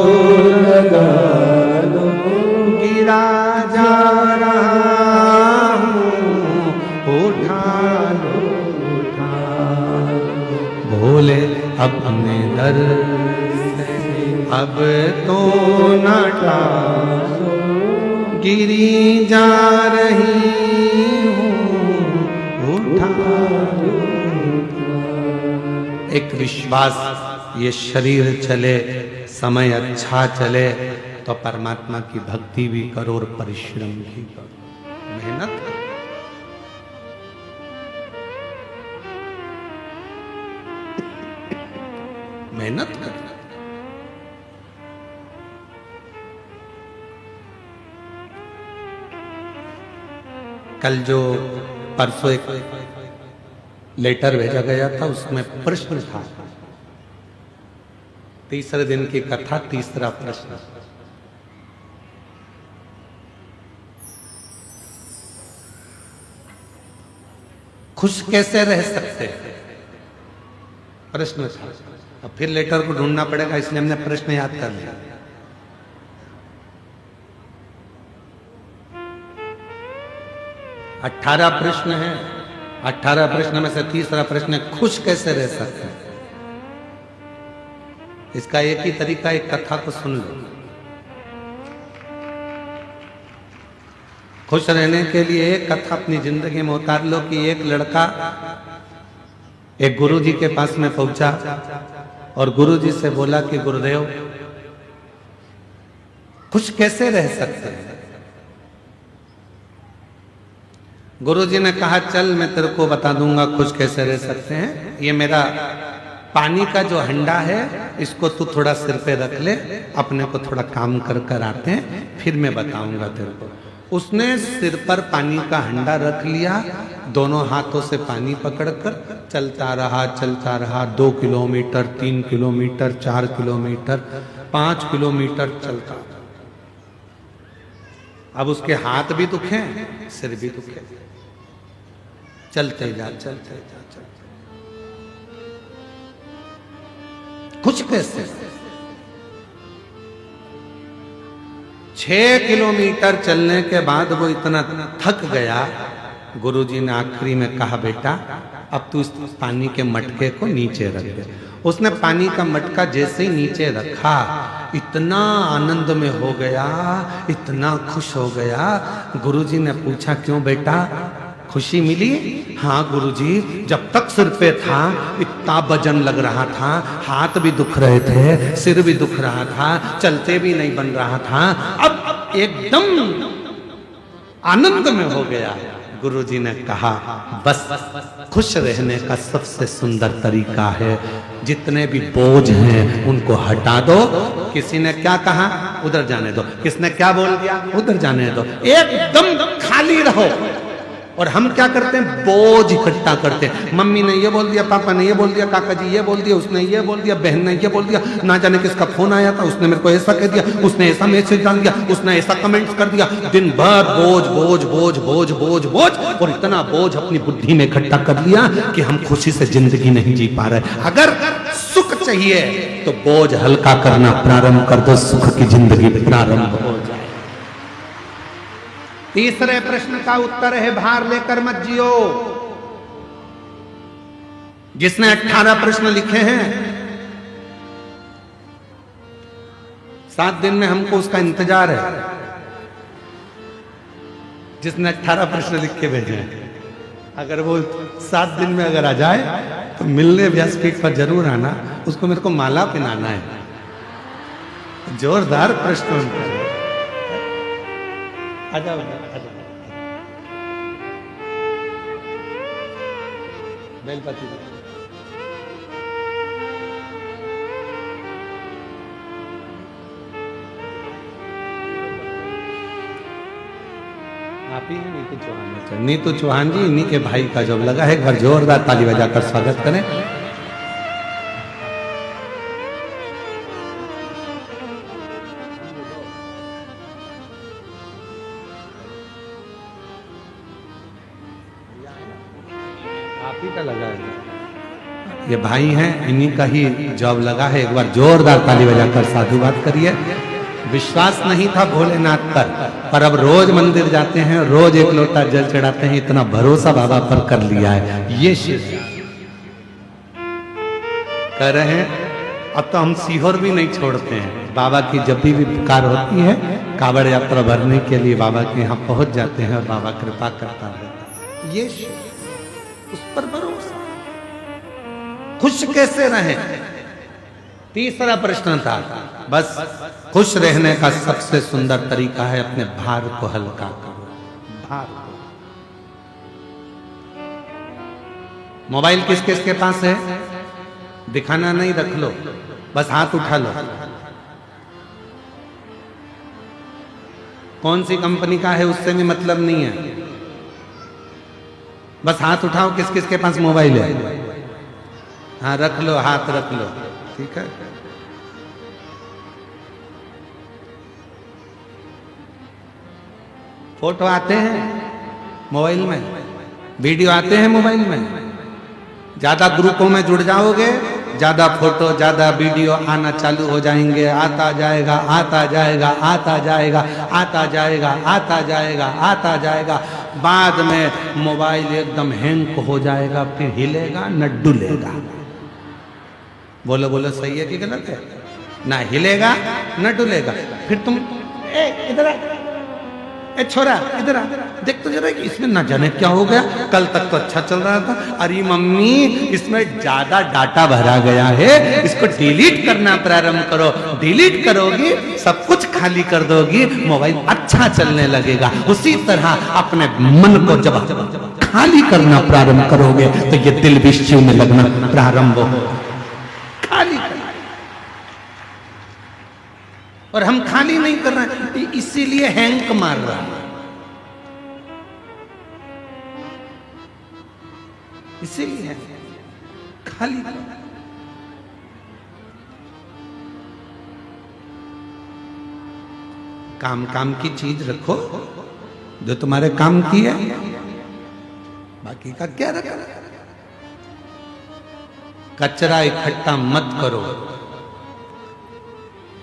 गिरा जा रहा हूँ, उठा लो भोले अपने दर से अब तो न टालो, गिरी जा रही हूँ, उठा लो। एक विश्वास, ये शरीर चले, समय अच्छा चले तो परमात्मा की भक्ति भी करो और परिश्रम भी करो, मेहनत करो। मेहनत करो। कल जो परसों एक लेटर भेजा गया था उसमें प्रश्न था, तीसरे दिन की कथा, तीसरा प्रश्न, खुश कैसे रह सकते हैं, प्रश्न था। अब फिर लेटर को ढूंढना पड़ेगा, इसलिए हमने प्रश्न याद कर लिया। अठारह प्रश्न है, 18 प्रश्न में से तीसरा प्रश्न है, खुश कैसे रह सकते हैं। इसका एक ही तरीका, एक कथा को सुन लो। खुश रहने के लिए एक कथा अपनी जिंदगी में उतार लो कि एक लड़का एक गुरुजी के पास में पहुंचा और गुरुजी से बोला कि गुरुदेव खुश कैसे रह सकते हैं। गुरुजी ने कहा चल मैं तेरे को बता दूंगा खुश कैसे रह सकते हैं। ये मेरा पानी का जो हंडा है इसको तू थोड़ा सिर पे रख ले, अपने को थोड़ा काम कर कर आते हैं, फिर मैं बताऊंगा तेरे को। उसने सिर पर पानी का हंडा रख लिया, दोनों हाथों से पानी पकड़कर चलता रहा 2 किलोमीटर, 3 किलोमीटर, 4 किलोमीटर, 5 किलोमीटर चलता। अब उसके हाथ भी दुखे, सिर भी दुखे, चलते जा। कुछ कैसे 6 किलोमीटर चलने के बाद वो इतना थक गया, गुरुजी ने आखिरी में कहा बेटा अब तू इस पानी के मटके को नीचे रख दे। उसने पानी का मटका जैसे ही नीचे रखा, इतना आनंद में हो गया, इतना खुश हो गया। गुरुजी ने पूछा क्यों बेटा, खुशी मिली? हाँ गुरुजी, जब तक सिर पे था इतना वजन लग रहा था, हाथ भी दुख रहे थे, सिर भी दुख रहा था, चलते भी नहीं बन रहा था, अब एकदम आनंद में हो गया। गुरुजी ने कहा बस खुश रहने का सबसे सुंदर तरीका है जितने भी बोझ हैं उनको हटा दो। किसी ने क्या कहा उधर जाने दो, किसने क्या बोल दिया उधर जाने दो, एकदम खाली रहो। और हम क्या करते हैं, बोझ इकट्ठा करते हैं। मम्मी ने ये बोल दिया, पापा ने ये बोल दिया, काका जी ये बोल दिया, उसने ये बोल दिया, बहन ने ये बोल दिया, ना जाने किसका फोन आया था, उसने मेरे को ऐसा कह दिया, उसने ऐसा मैसेज डाल दिया, उसने ऐसा कमेंट्स कर दिया। दिन भर बोझ बोझ बोझ बोझ बोझ बोझ, और इतना बोझ अपनी बुद्धि में इकट्ठा कर लिया कि हम खुशी से जिंदगी नहीं जी पा रहे। अगर सुख चाहिए तो बोझ हल्का करना प्रारंभ कर दो, सुख की जिंदगी प्रारंभ हो जाए। तीसरे प्रश्न का उत्तर है भार लेकर मत जियो। जिसने 18 प्रश्न लिखे हैं, 7 दिन में हमको उसका इंतजार है। जिसने 18 प्रश्न लिख के भेजे हैं, अगर वो 7 दिन में अगर आ जाए तो मिलने व्यासपीठ पर जरूर आना, उसको मेरे को माला पहनाना है। जोरदार प्रश्न उनका। आ जाओ, आ जाओ। बेलपति आप ही नीतू चौहान। नीतू चौहान जी, इन्हीं के भाई का जॉब लगा है। एक बार जोरदार ताली बजाकर स्वागत करें। आप ही का लगा है, ये भाई हैं, इन्हीं का ही जॉब लगा है। एक बार जोरदार ताली बजाकर साधुवाद करिए। विश्वास नहीं था भोलेनाथ पर अब रोज मंदिर जाते हैं, रोज एक लोटा जल चढ़ाते हैं। इतना भरोसा बाबा पर कर लिया है। ये शिष्य कह रहे हैं, अब तो हम सीहोर भी नहीं छोड़ते हैं। बाबा की जब भी पुकार होती है, कावड़ यात्रा भरने के लिए बाबा के यहाँ पहुंच जाते हैं और बाबा कृपा करता रहता है। ये उस पर भरोसा। खुश कैसे रहें? तीसरा प्रश्न था। बस खुश रहने का सबसे सुंदर तरीका है अपने भार को हल्का करो। भार को। मोबाइल किस किस के पास है? दिखाना नहीं, रख लो, बस हाथ उठा लो। कौन सी कंपनी का है उससे भी मतलब नहीं है, बस हाथ उठाओ। किस किस के पास मोबाइल है? हाँ, रख लो, हाथ रख लो, ठीक है। फोटो आते हैं मोबाइल में, वीडियो आते हैं मोबाइल में। ज्यादा ग्रुपों में जुड़ जाओगे, ज्यादा फोटो ज्यादा वीडियो आना चालू हो जाएंगे। आता जाएगा, आता जाएगा, आता जाएगा, आता जाएगा, आता जाएगा, आता जाएगा। बाद में मोबाइल एकदम हैंग हो जाएगा, फिर हिलेगा न डुलेगा। बोलो बोलो, सही है कि गलत है? ना हिलेगा न डुलेगा। फिर तुम इधर ए छोरा, इधर आ, देख तो जरा इसमें ना जाने क्या हो गया। कल तक तो अच्छा चल रहा था। अरे मम्मी, इसमें ज्यादा डाटा भरा गया है, इसको डिलीट करना प्रारंभ करो। डिलीट करोगी, सब कुछ खाली कर दोगी, मोबाइल अच्छा चलने लगेगा। उसी तरह अपने मन को जब खाली करना प्रारंभ करोगे तो ये दिल भी शिव में लगना प्रारंभ हो। खाली करना। और हम खाली नहीं कर रहे हैं, इसीलिए हैंग मार रहा है। इसीलिए खाली काम काम की चीज रखो जो तुम्हारे काम की है, बाकी का क्या रखा। कचरा इकट्ठा मत करो।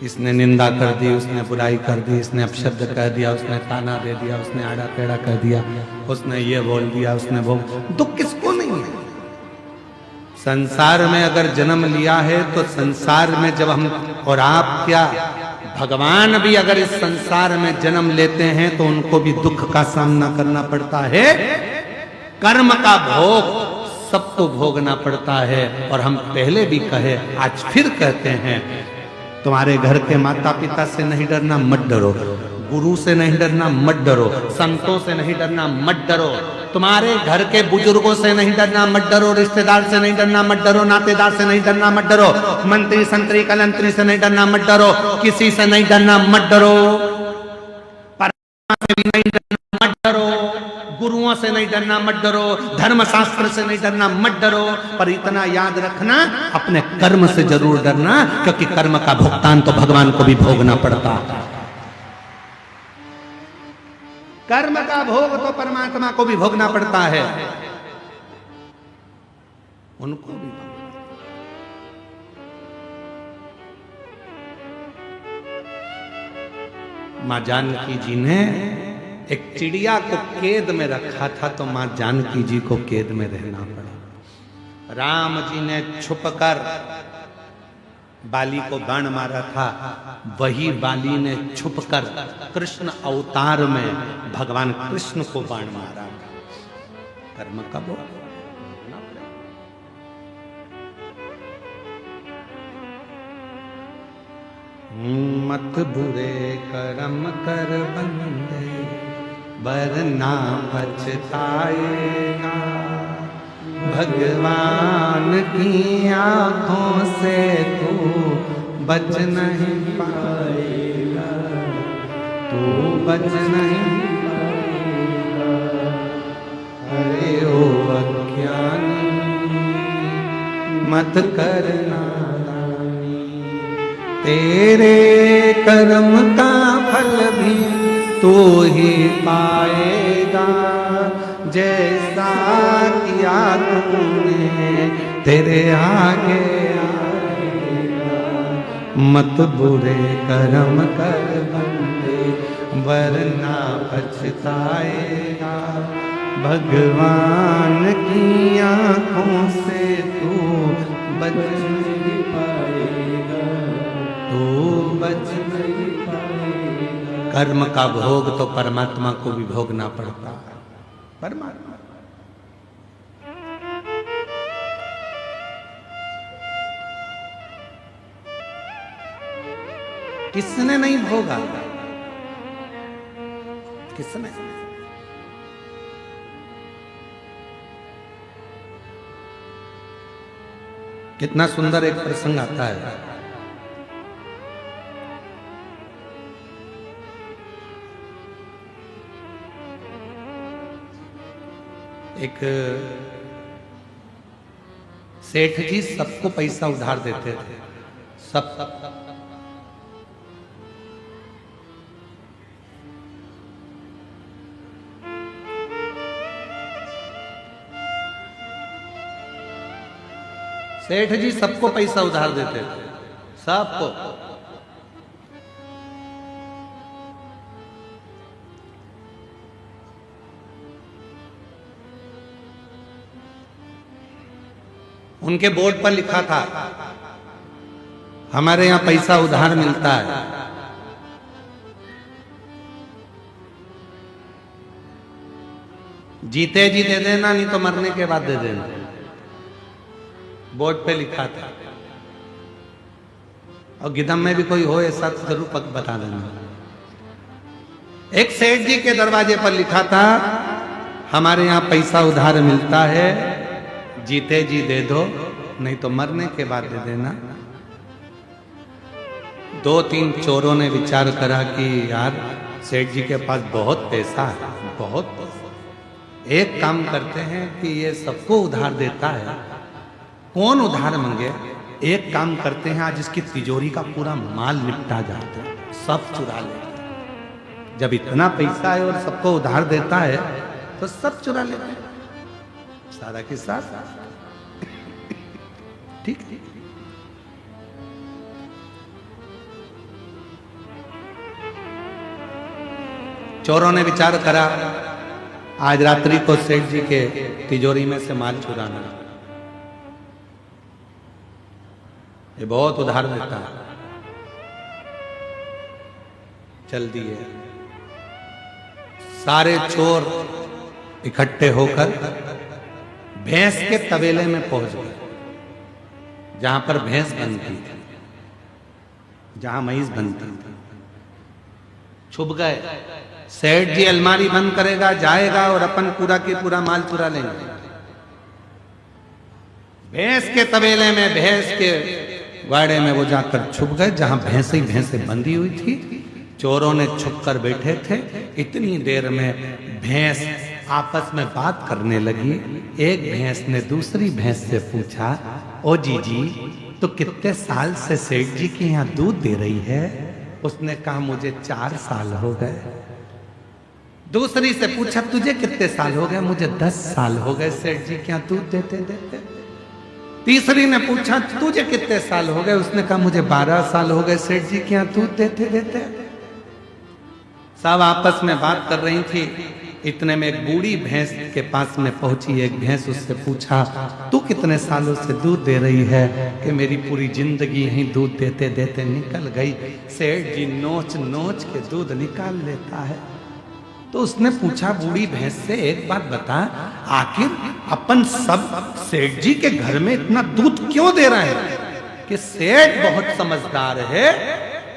इसने निंदा कर दी, उसने बुराई कर दी, इसने अपशब्द कह दिया, उसने ताना दे दिया, उसने आड़ा टेढ़ा कह दिया, उसने ये बोल दिया, उसने वो। दुख किसको नहीं है? संसार में अगर जन्म लिया है तो संसार में जब हम और आप क्या, भगवान भी अगर इस संसार में जन्म लेते हैं तो उनको भी दुख का सामना करना पड़ता है। कर्म का भोग सबको भोगना पड़ता है। और हम पहले भी कहे, आज फिर कहते हैं, तुम्हारे घर के माता पिता से नहीं डरना, मत डरो। गुरु से नहीं डरना, मत डरो। संतों से नहीं डरना, मत डरो। तुम्हारे घर के बुजुर्गों से नहीं डरना, मत डरो। रिश्तेदार से नहीं डरना, मत डरो। नातेदार से नहीं डरना, मत डरो। मंत्री संतरी कलंतरी से नहीं डरना, मत डरो। किसी से नहीं डरना, मत डरो। परमात्मा से भी नहीं डरना, मत डरो। गुरुओं से नहीं डरना, मत डरो। धर्मशास्त्र से नहीं डरना, मत डरो। पर इतना याद रखना, अपने कर्म से जरूर डरना, क्योंकि कर्म का भुगतान तो भगवान को भी भोगना पड़ता है। कर्म का भोग तो परमात्मा को भी भोगना पड़ता है, उनको भी। मां जानकी जी ने एक चिड़िया को कैद में रखा था, तो मां जानकी जी को कैद में रहना पड़ा। राम जी ने छुपकर बाली को बाण मारा था, वही बाली ने छुपकर कृष्ण अवतार में भगवान कृष्ण को बाण मारा था। कर्म का भोग मत बुरे कर्म कर बंदे, वरना पछताएगा। भगवान की आंखों से तू बच नहीं पाएगा, तू बच नहीं पाएगा। अरे ओ अज्ञानी मत करना, तेरे कर्म का फल भी तू ही पाएगा। जैसा किया तूने तेरे आगे आएगा। मत बुरे कर्म कर बंदे, वरना पछताएगा। भगवान की आंखों से तू बच नहीं पाएगा, तू बच नहीं पाएगा। कर्म का भोग तो परमात्मा को भी भोगना पड़ता है। परमात्मा किसने नहीं भोगा? किसने? कितना सुंदर एक प्रसंग आता है। एक सेठ जी सबको पैसा उधार देते थे, सब सेठ जी सबको पैसा उधार देते थे, सबको। उनके बोर्ड पर लिखा था, हमारे यहां पैसा उधार मिलता है। जीते जी दे देना, नहीं तो मरने के बाद दे देना। बोर्ड पे लिखा था। और गिदम में भी कोई हो ऐसा तो जरूर पक बता देना। एक सेठ जी के दरवाजे पर लिखा था, हमारे यहां पैसा उधार मिलता है, जीते जी दे दो, नहीं तो मरने के बाद दे देना। दो तीन चोरों ने विचार करा कि यार सेठ जी के पास बहुत पैसा है, बहुत पैसा। एक काम करते हैं कि ये सबको उधार देता है, कौन उधार मांगे? एक काम करते हैं, आज इसकी तिजोरी का पूरा माल निपटा जाता है, सब चुरा लेते हैं। जब इतना पैसा है और सबको उधार देता है तो सब चुरा लेते हैं, सारा के साथ। ठीक ठीक। चोरों ने विचार करा, आज रात्रि को सेठ जी के तिजोरी में से माल चुराना। ये बहुत उधार देता है, चल दिए। सारे चोर इकट्ठे होकर भैंस के तबेले में पहुंच गए, जहां पर भैंस बनती थी, जहां मईस बनती थी। छुप गए। सेठ जी अलमारी बंद करेगा, जाएगा और अपन पूरा के पूरा माल चुरा लेंगे। भैंस के तबेले में, भैंस के वाड़े में वो जाकर छुप गए, जहां भैंसे ही भैंसे बंधी हुई थी। चोरों ने छुपकर बैठे थे। इतनी देर में भैंस आपस में बात करने लगी। एक भैंस ने दूसरी भैंस से पूछा, ओ जीजी, तो कितने साल से सेठ जी के यहाँ दूध दे रही है? उसने कहा, मुझे 4 साल हो गए। दूसरी से पूछा, तुझे कितने साल हो गए? मुझे 10 साल हो गए सेठ जी के यहाँ दूध देते देते। तीसरी ने पूछा, तुझे कितने साल हो गए? उसने कहा, मुझे 12 साल हो गए सेठ जी के यहाँ दूध देते देते। सब आपस में बात कर रही थी। इतने में एक बूढ़ी भैंस के पास में पहुंची। एक भैंस उससे पूछा, तू कितने सालों से दूध दे रही है? कि मेरी पूरी जिंदगी यहीं दूध देते देते निकल गई। सेठ जी नोच नोच के दूध निकाल लेता है। तो उसने पूछा बूढ़ी भैंस से, एक बात बता, आखिर अपन सब सेठ जी के घर में इतना दूध क्यों दे रहे हैं? कि सेठ बहुत समझदार है,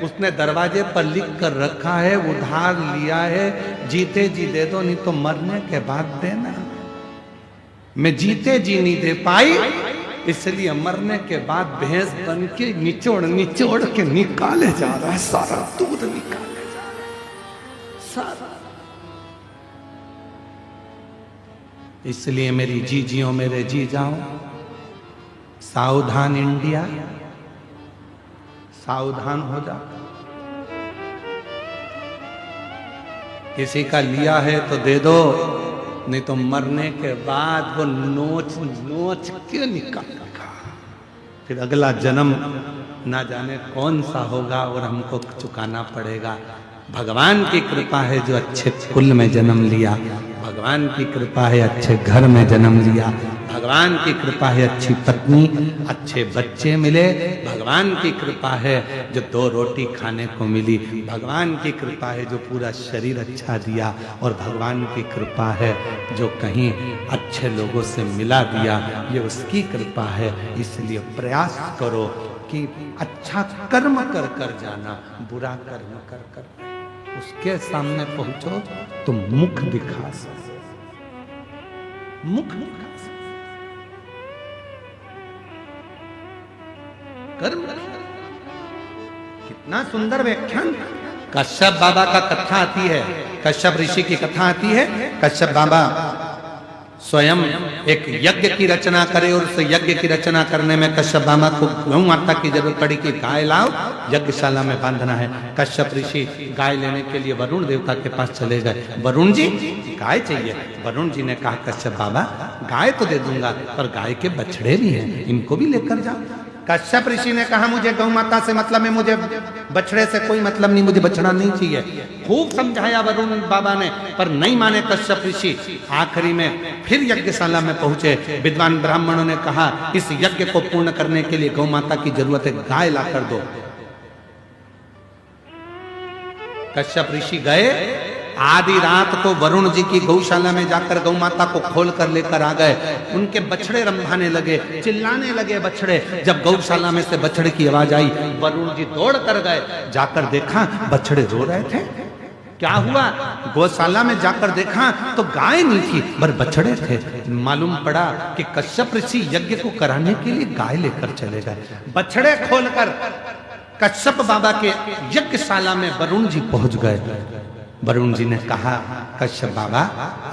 उसने दरवाजे पर लिख कर रखा है, उधार लिया है, जीते जी दे दो नहीं तो मरने के बाद देना। मैं जीते जी नहीं दे पाई, इसलिए मरने के बाद भैंस बन के निचोड़ निचोड़ के निकाले जा रहा है, सारा दूध निकाले जा रहा है, सारा। इसलिए मेरी जीजियों मेरे जी जाओ, सावधान इंडिया, सावधान हो जा। किसी का लिया है तो दे दो, नहीं तो मरने के बाद वो नोच नोच के निकालेगा। फिर अगला जन्म ना जाने कौन सा होगा और हमको चुकाना पड़ेगा। भगवान की कृपा है जो अच्छे कुल में जन्म लिया, भगवान की कृपा है अच्छे घर में जन्म लिया, भगवान की कृपा है अच्छी पत्नी, अच्छे बच्चे मिले, भगवान की कृपा है जो 2 रोटी खाने को मिली, भगवान की कृपा है जो पूरा शरीर अच्छा दिया, और भगवान की कृपा है जो कहीं अच्छे लोगों से मिला दिया, ये उसकी कृपा है। इसलिए प्रयास करो कि अच्छा कर्म कर कर जाना, बुरा कर्म कर कर उसके सामने पहुंचो तो मुख दिखा सको, मुख दिखा सको, कर्म। कितना सुंदर व्याख्यान कश्यप बाबा का कथा आती है, कश्यप ऋषि की कथा आती है। कश्यप बाबा स्वयं एक यज्ञ की रचना करे, और उस यज्ञ की रचना करने में कश्यप बाबा को गौ माता की जरूरत पड़ी कि गाय लाओ, यज्ञशाला में बांधना है। कश्यप ऋषि गाय लेने के लिए वरुण देवता के पास चले गए। वरुण जी गाय चाहिए। वरुण जी ने कहा कश्यप बाबा गाय तो दे दूंगा, पर गाय के बछड़े भी हैं, इनको भी लेकर जाओ। कश्यप ऋषि ने कहा मुझे गौ माता से मतलब है, मुझे बछड़े से कोई मतलब नहीं, मुझे बछड़ा नहीं चाहिए। खूब समझाया वरुण बाबा ने, पर नहीं माने कश्यप ऋषि। आखिरी में फिर यज्ञशाला में पहुंचे। विद्वान ब्राह्मणों ने कहा इस यज्ञ को पूर्ण करने के लिए गौ माता की जरूरत है, गाय ला कर दो। कश्यप ऋषि गए, आधी रात को वरुण जी की गौशाला में जाकर गौ माता को खोल कर लेकर आ गए। उनके बछड़े रंभाने लगे, चिल्लाने लगे बछड़े। जब गौशाला में से बछड़े की आवाज आई, वरुण जी दौड़ कर गए, जाकर देखा बछड़े रो रहे थे। क्या हुआ? गौशाला में जाकर देखा तो गाय नहीं थी, पर बछड़े थे। मालूम पड़ा कि कश्यप ऋषि यज्ञ को कराने के लिए गाय लेकर चले गए। बछड़े खोलकर कश्यप बाबा के यज्ञशाला में वरुण जी पहुंच गए। वरुण जी ने कहा कश्यप बाबा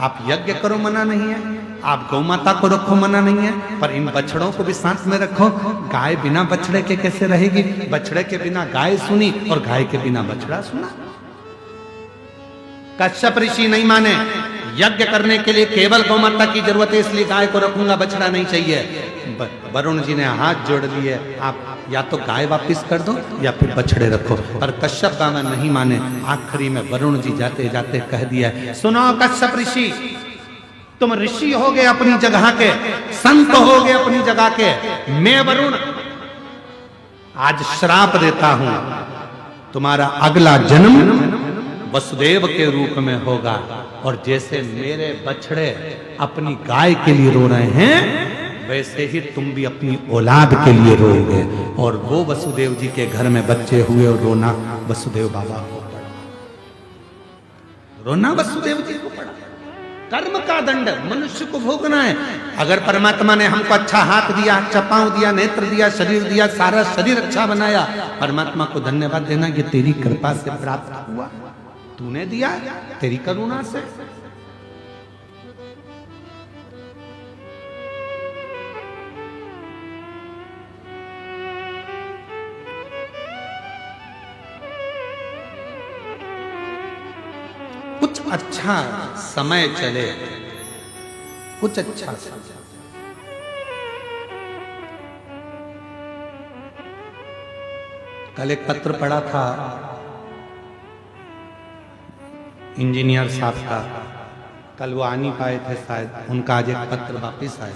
आप यज्ञ करो, मना नहीं है, आप गौ माता को रखो, मना नहीं है, पर इन बछड़ों को भी साथ में रखो। गाय बिना बछड़े के कैसे रहेगी? बछड़े के बिना गाय सुनी और गाय के बिना बछड़ा सुना। कश्यप ऋषि नहीं माने, यज्ञ करने के लिए केवल गौ माता की जरूरत है, इसलिए गाय को रखूंगा, बछड़ा नहीं चाहिए। वरुण जी ने हाथ जोड़ लिए, आप या तो गाय वापस कर दो या फिर बछड़े रखो। पर कश्यप बाबा नहीं माने। आखिरी में वरुण जी जाते जाते कह दिया, सुनो कश्यप ऋषि, तुम ऋषि हो गए अपनी जगह के, संत हो गए अपनी जगह के, मैं वरुण आज श्राप देता हूं, तुम्हारा अगला जन्म वसुदेव के रूप में होगा। और जैसे मेरे बछड़े अपनी गाय के लिए रो रहे हैं, वैसे ही तुम भी अपनी औलाद के लिए रोओगे। और वो वसुदेव जी के घर में बच्चे हुए और रोना वसुदेव बाबा को पड़ा, रोना वसुदेव जी को पड़ा। कर्म का दंड मनुष्य को भोगना है। अगर परमात्मा ने हमको अच्छा हाथ दिया, अच्छा पांव दिया, नेत्र दिया, शरीर दिया, सारा शरीर अच्छा बनाया, परमात्मा को धन्यवाद देना, ये तेरी कृपा से प्राप्त हुआ, तूने दिया, तेरी करुणा से। कुछ अच्छा समय चले, कुछ अच्छा समय। कल एक पत्र पढ़ा था इंजीनियर साहब का, कल वो आ नहीं पाए थे शायद, उनका आज एक पत्र वापिस आया।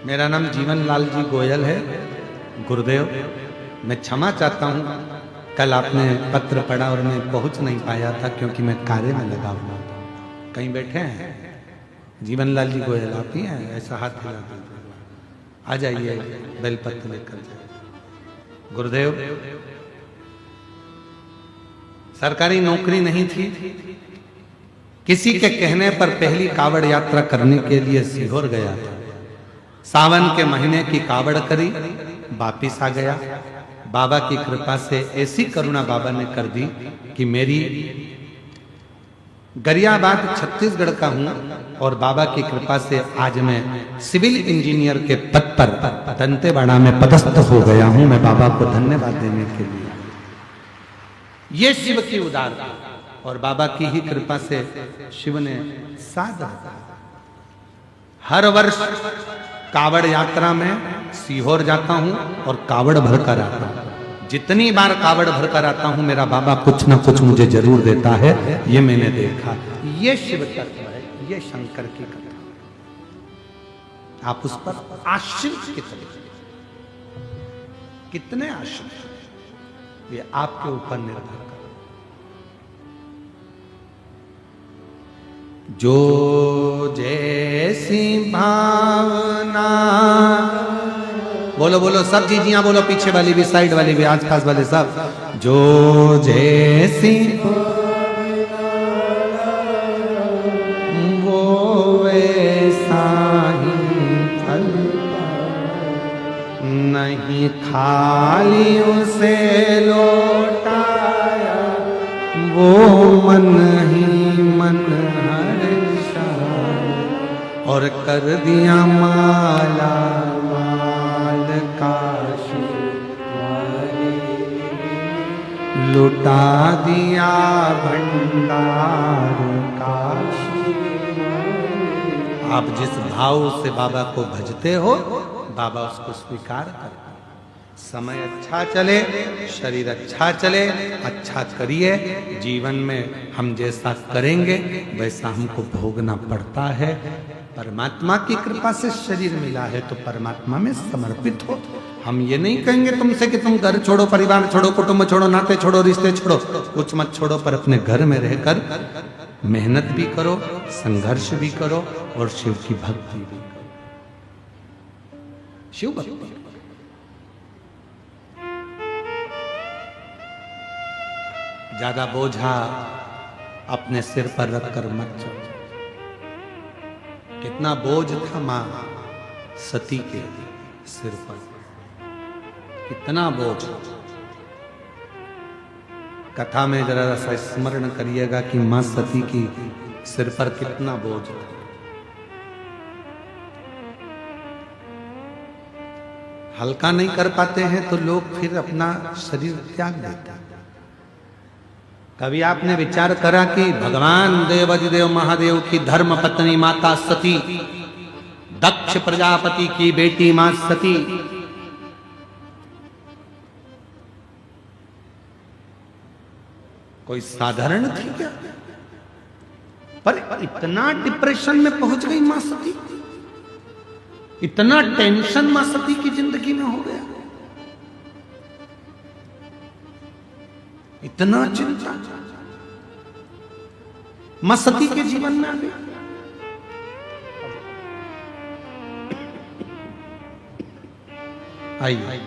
मेरा नाम जीवन लाल जी गोयल है। गुरुदेव, मैं क्षमा चाहता हूँ, कल आपने पत्र पढ़ा और मैं पहुंच नहीं पाया था क्योंकि मैं कार्य में लगा हुआ था। कहीं बैठे हैं? जीवन लाल जी गोयल आप ही हैं? ऐसा हाथ हिला दीजिए, आ जाइए, बेलपत्र लेकर जाइए। गुरुदेव, सरकारी नौकरी नहीं थी, किसी के कहने पर पहली कावड़ यात्रा करने के लिए सीहोर गया था। सावन के महीने की कावड़ करी, वापिस आ गया। बाबा की कृपा से ऐसी करुणा बाबा ने कर दी कि मेरी गरियाबाद छत्तीसगढ़ का हूं और बाबा की कृपा से आज मैं सिविल इंजीनियर के पद पर दंतेवाड़ा में पदस्थ हो गया हूं। मैं बाबा को धन्यवाद देने के लिए, ये शिव की उदारता और बाबा की ही कृपा से शिव ने साथ रखा। हर वर्ष कावड़ यात्रा में सीहोर जाता हूं और कावड़ भरकर आता हूं। जितनी बार कावड़ भरकर आता हूं, मेरा बाबा कुछ ना कुछ मुझे जरूर देता है, ये मैंने देखा। ये शिव तत्व है, ये शंकर की कथा। आप उस पर आश्रित कितने आश्रित, ये आपके ऊपर निर्भर कर। जो जैसी भावना, बोलो बोलो सब जीजियां बोलो, पीछे वाली भी, साइड वाली भी, आस पास वाले सब। जो जैसी वो वैसा ही फल, नहीं खाली उसे लौटाया, वो मन ही मन और कर दिया माला माल काशी, लुटा दिया भंडार काशी। आप जिस भाव से बाबा को भजते हो, बाबा उसको स्वीकार करते। समय अच्छा चले, शरीर अच्छा चले, अच्छा करिए। जीवन में हम जैसा करेंगे वैसा हमको भोगना पड़ता है। परमात्मा की कृपा से शरीर मिला है तो परमात्मा में समर्पित हो। हम ये नहीं कहेंगे तुमसे कि तुम घर छोड़ो, परिवार छोड़ो, कुटुंब छोड़ो, नाते छोड़ो, रिश्ते छोड़ो, कुछ मत छोड़ो, पर अपने घर में रहकर मेहनत भी करो, संघर्ष भी करो और शिव की भक्ति भी करो। शिव भक्ति ज्यादा बोझा अपने सिर पर रखकर मत चलो। कितना बोझ था मां सती के सिर पर, कितना बोझ। कथा में जरा सा स्मरण करिएगा कि मां सती की सिर पर कितना बोझ था। हल्का नहीं कर पाते हैं तो लोग फिर अपना शरीर त्याग देते हैं। कभी आपने विचार करा कि भगवान देवाधिदेव महादेव की धर्म पत्नी माता सती, दक्ष प्रजापति की बेटी मां सती, कोई साधारण थी क्या? पर इतना डिप्रेशन में पहुंच गई मां सती, इतना टेंशन मां सती की जिंदगी में हो गया, इतना चिंता मां सती के जीवन में आ गई। आइए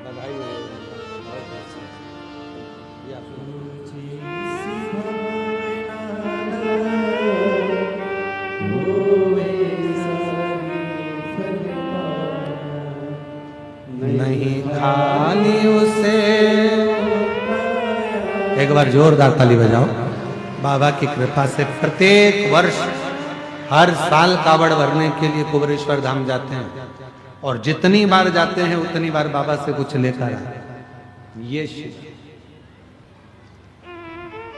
बधाई हो। नहीं खाली उसे, एक बार जोरदार ताली बजाओ। बाबा की कृपा से प्रत्येक वर्ष हर साल कावड़ भरने के लिए कुबरेश्वर धाम जाते हैं और जितनी बार जाते हैं उतनी बार बाबा से कुछ लेकर आए। ये शिव।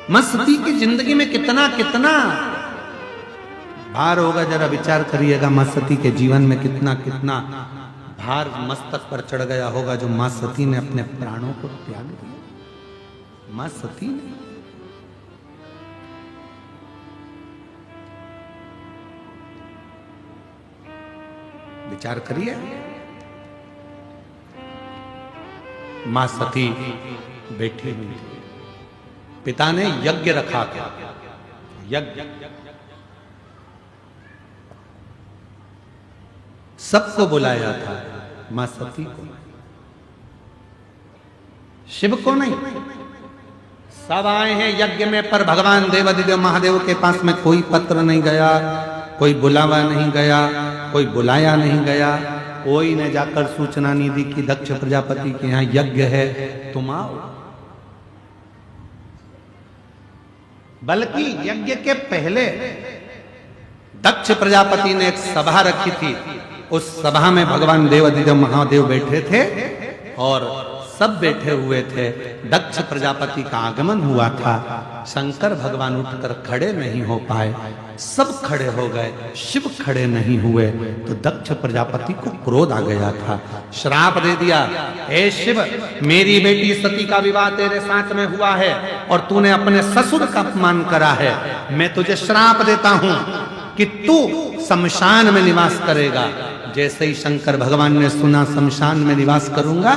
मां सती की जिंदगी में कितना कितना भार होगा, जरा विचार करिएगा। मां सती के जीवन में कितना कितना भार मस्तक पर चढ़ गया होगा, जो मां सती ने अपने प्राणों को त्याग दिया। मां सती ने विचार करिए। मां सती बैठी हुई थी, पिता ने यज्ञ रखा था, यज्ञ सबको बुलाया था, मां सती को, शिव को नहीं। सब आए हैं यज्ञ में, पर भगवान देवादिदेव महादेव के पास में कोई पत्र नहीं गया, कोई बुलावा नहीं गया, कोई बुलाया नहीं गया, कोई ने जाकर सूचना नहीं दी कि दक्ष प्रजापति के यहां यज्ञ है, तुम आओ। बल्कि यज्ञ के पहले दक्ष प्रजापति ने एक सभा रखी थी। उस सभा में भगवान देवादिदेव महादेव बैठे थे और सब बैठे हुए थे। दक्ष प्रजापति का आगमन हुआ था। शंकर भगवान उठकर खड़े नहीं हो पाए, सब खड़े हो गए, शिव खड़े नहीं हुए। तो दक्ष प्रजापति को क्रोध आ गया था, श्राप दे दिया, हे शिव, मेरी बेटी सती का विवाह तेरे साथ में हुआ है और तूने अपने ससुर का अपमान करा है। मैं तुझे श्राप देता हूं कि तू शमशान में निवास करेगा। जैसे ही शंकर भगवान ने सुना शमशान में निवास करूंगा,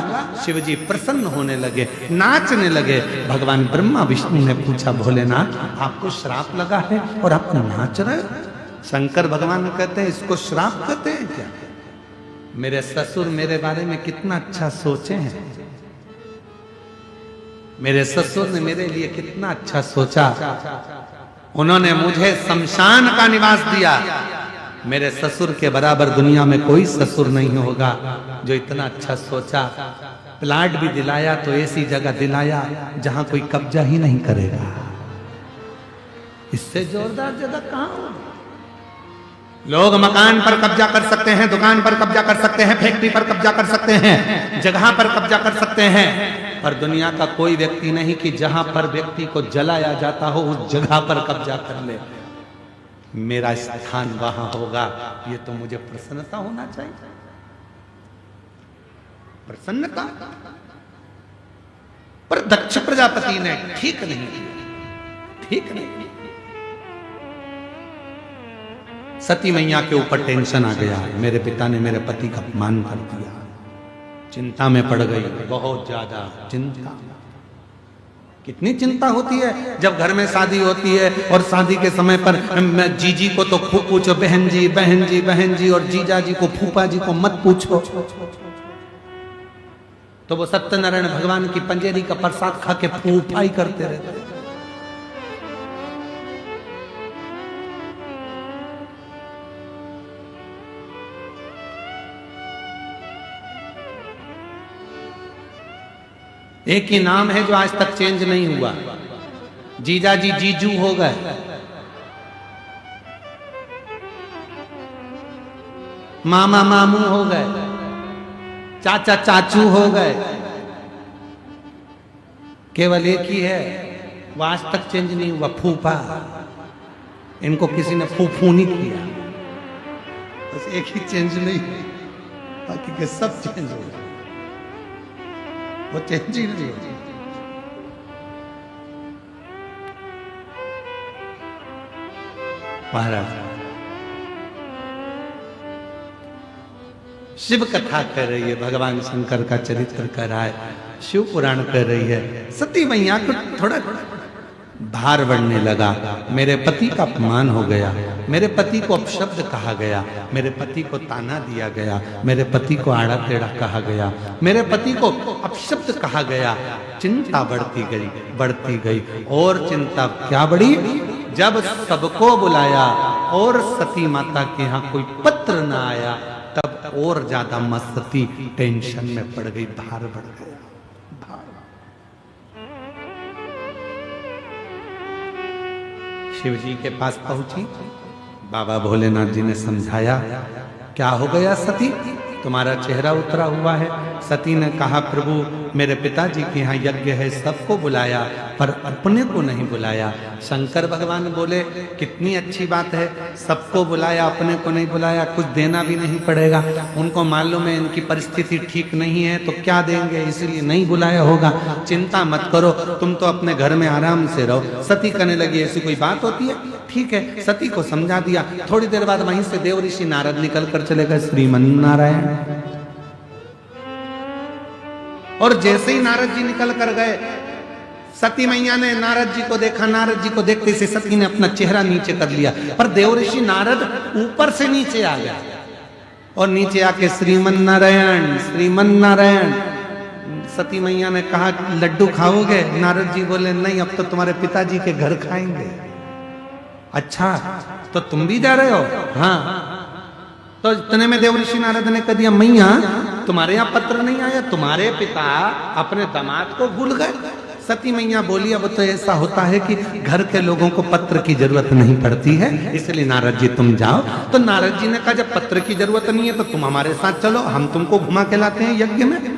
शिव जी प्रसन्न होने लगे, नाचने लगे। भगवान ब्रह्मा विष्णु ने पूछा, भोलेनाथ आपको श्राप लगा है और आप नाच रहे हो? शंकर भगवान कहते हैं, इसको श्राप कहते हैं क्या? मेरे ससुर मेरे बारे में कितना अच्छा सोचे हैं, मेरे ससुर ने मेरे लिए कितना अच्छा सोचा। उन्होंने मुझे शमशान का निवास दिया। मेरे ससुर के बराबर दुनिया में कोई ससुर नहीं होगा जो इतना अच्छा सोचा। प्लाट भी दिलाया तो ऐसी जगह दिलाया जहां कोई कब्जा ही नहीं करेगा। इससे जोरदार जगह कहां हो? लोग मकान पर कब्जा कर सकते हैं, दुकान पर कब्जा कर सकते हैं, फैक्ट्री पर कब्जा कर सकते हैं, जगह पर कब्जा कर सकते हैं, पर दुनिया का कोई व्यक्ति नहीं कि जहां पर व्यक्ति को जलाया जाता हो उस जगह पर कब्जा कर ले। मेरा स्थान वहां होगा, ये तो मुझे प्रसन्नता होना चाहिए। प्रसन्नता। पर दक्ष प्रजापति ने ठीक नहीं किया, ठीक नहीं किया। सती मैया के ऊपर टेंशन आ गया, मेरे पिता ने मेरे पति का अपमान कर दिया। चिंता में पड़ गई, बहुत ज्यादा चिंता। कितनी चिंता होती है जब घर में शादी होती है और शादी के समय पर जीजी को तो खूब पूछो, बहन जी बहन जी बहन जी, और जीजा जी को फूफा जी को मत पूछो। तो वो सत्यनारायण भगवान की पंजेरी का प्रसाद खा के फूफाई करते रहते। एक ही नाम है जो आज तक चेंज नहीं हुआ। जीजा जी जीजू हो गए, मामा मामू हो गए, चाचा चाचू हो गए। केवल एक ही है वो आज तक चेंज नहीं हुआ, फूफा। इनको किसी ने फूफू नहीं किया, बस एक ही चेंज नहीं, बाकी के सब चेंज हो गए। वो चेंज ही नहीं होती। महाराज शिव कथा कर रही है, भगवान शंकर का चरित्र कर रहा है, शिव पुराण कर रही है। सती मैया को थोड़ा भार बढ़ने लगा। मेरे पति का अपमान हो गया, मेरे पति को अपशब्द कहा गया, मेरे पति को ताना दिया गया, मेरे पति को आड़ा टेढ़ा कहा गया, मेरे पति को अपशब्द कहा गया। चिंता बढ़ती गई और चिंता क्या बढ़ी? जब सबको बुलाया और सती माता के यहाँ कोई पत्र ना आया, तब और ज्यादा सती टेंशन में पड़ गई, भार बढ़ गया। शिव जी के पास पहुंची, बाबा भोलेनाथ जी ने समझाया, क्या हो गया सती, तुम्हारा चेहरा उतरा हुआ है, सती ने कहा प्रभु मेरे पिताजी के यहाँ यज्ञ है, सबको बुलाया पर अपने को नहीं बुलाया। शंकर भगवान बोले कितनी अच्छी बात है, सबको बुलाया अपने को नहीं बुलाया, कुछ देना भी नहीं पड़ेगा। उनको मालूम है इनकी परिस्थिति ठीक नहीं है तो क्या देंगे, इसलिए नहीं बुलाया होगा। चिंता मत करो, तुम तो अपने घर में आराम से रहो। सती कहने लगी ऐसी कोई बात होती है? ठीक है, सती को समझा दिया। थोड़ी देर बाद वहीं से देव ऋषि नारद निकल कर चले गए श्रीमन्नारायण। और जैसे ही नारद जी निकल कर गए, सती मैया ने नारद जी को देखा। नारद जी को देखते से सती ने अपना चेहरा नीचे कर लिया, पर देव ऋषि नारद ऊपर से नीचे आ गया और नीचे आके श्रीमन्नारायण श्रीमन्नारायण। सती मैया ने कहा लड्डू खाओगे? नारद जी बोले नहीं, अब तो तुम्हारे पिताजी के घर खाएंगे। अच्छा तो तुम भी जा रहे हो? हाँ। तो इतने में देव ऋषि नारद ने कह दिया मैया तुम्हारे यहाँ पत्र नहीं आया, तुम्हारे पिता अपने दामाद को भूल गए। सती मैया बोली अब तो ऐसा होता है कि घर के लोगों को पत्र की जरूरत नहीं पड़ती है, इसलिए नारद जी तुम जाओ। तो नारद जी ने कहा जब पत्र की जरूरत नहीं है तो तुम हमारे साथ चलो, हम तुमको घुमा के लाते हैं यज्ञ में।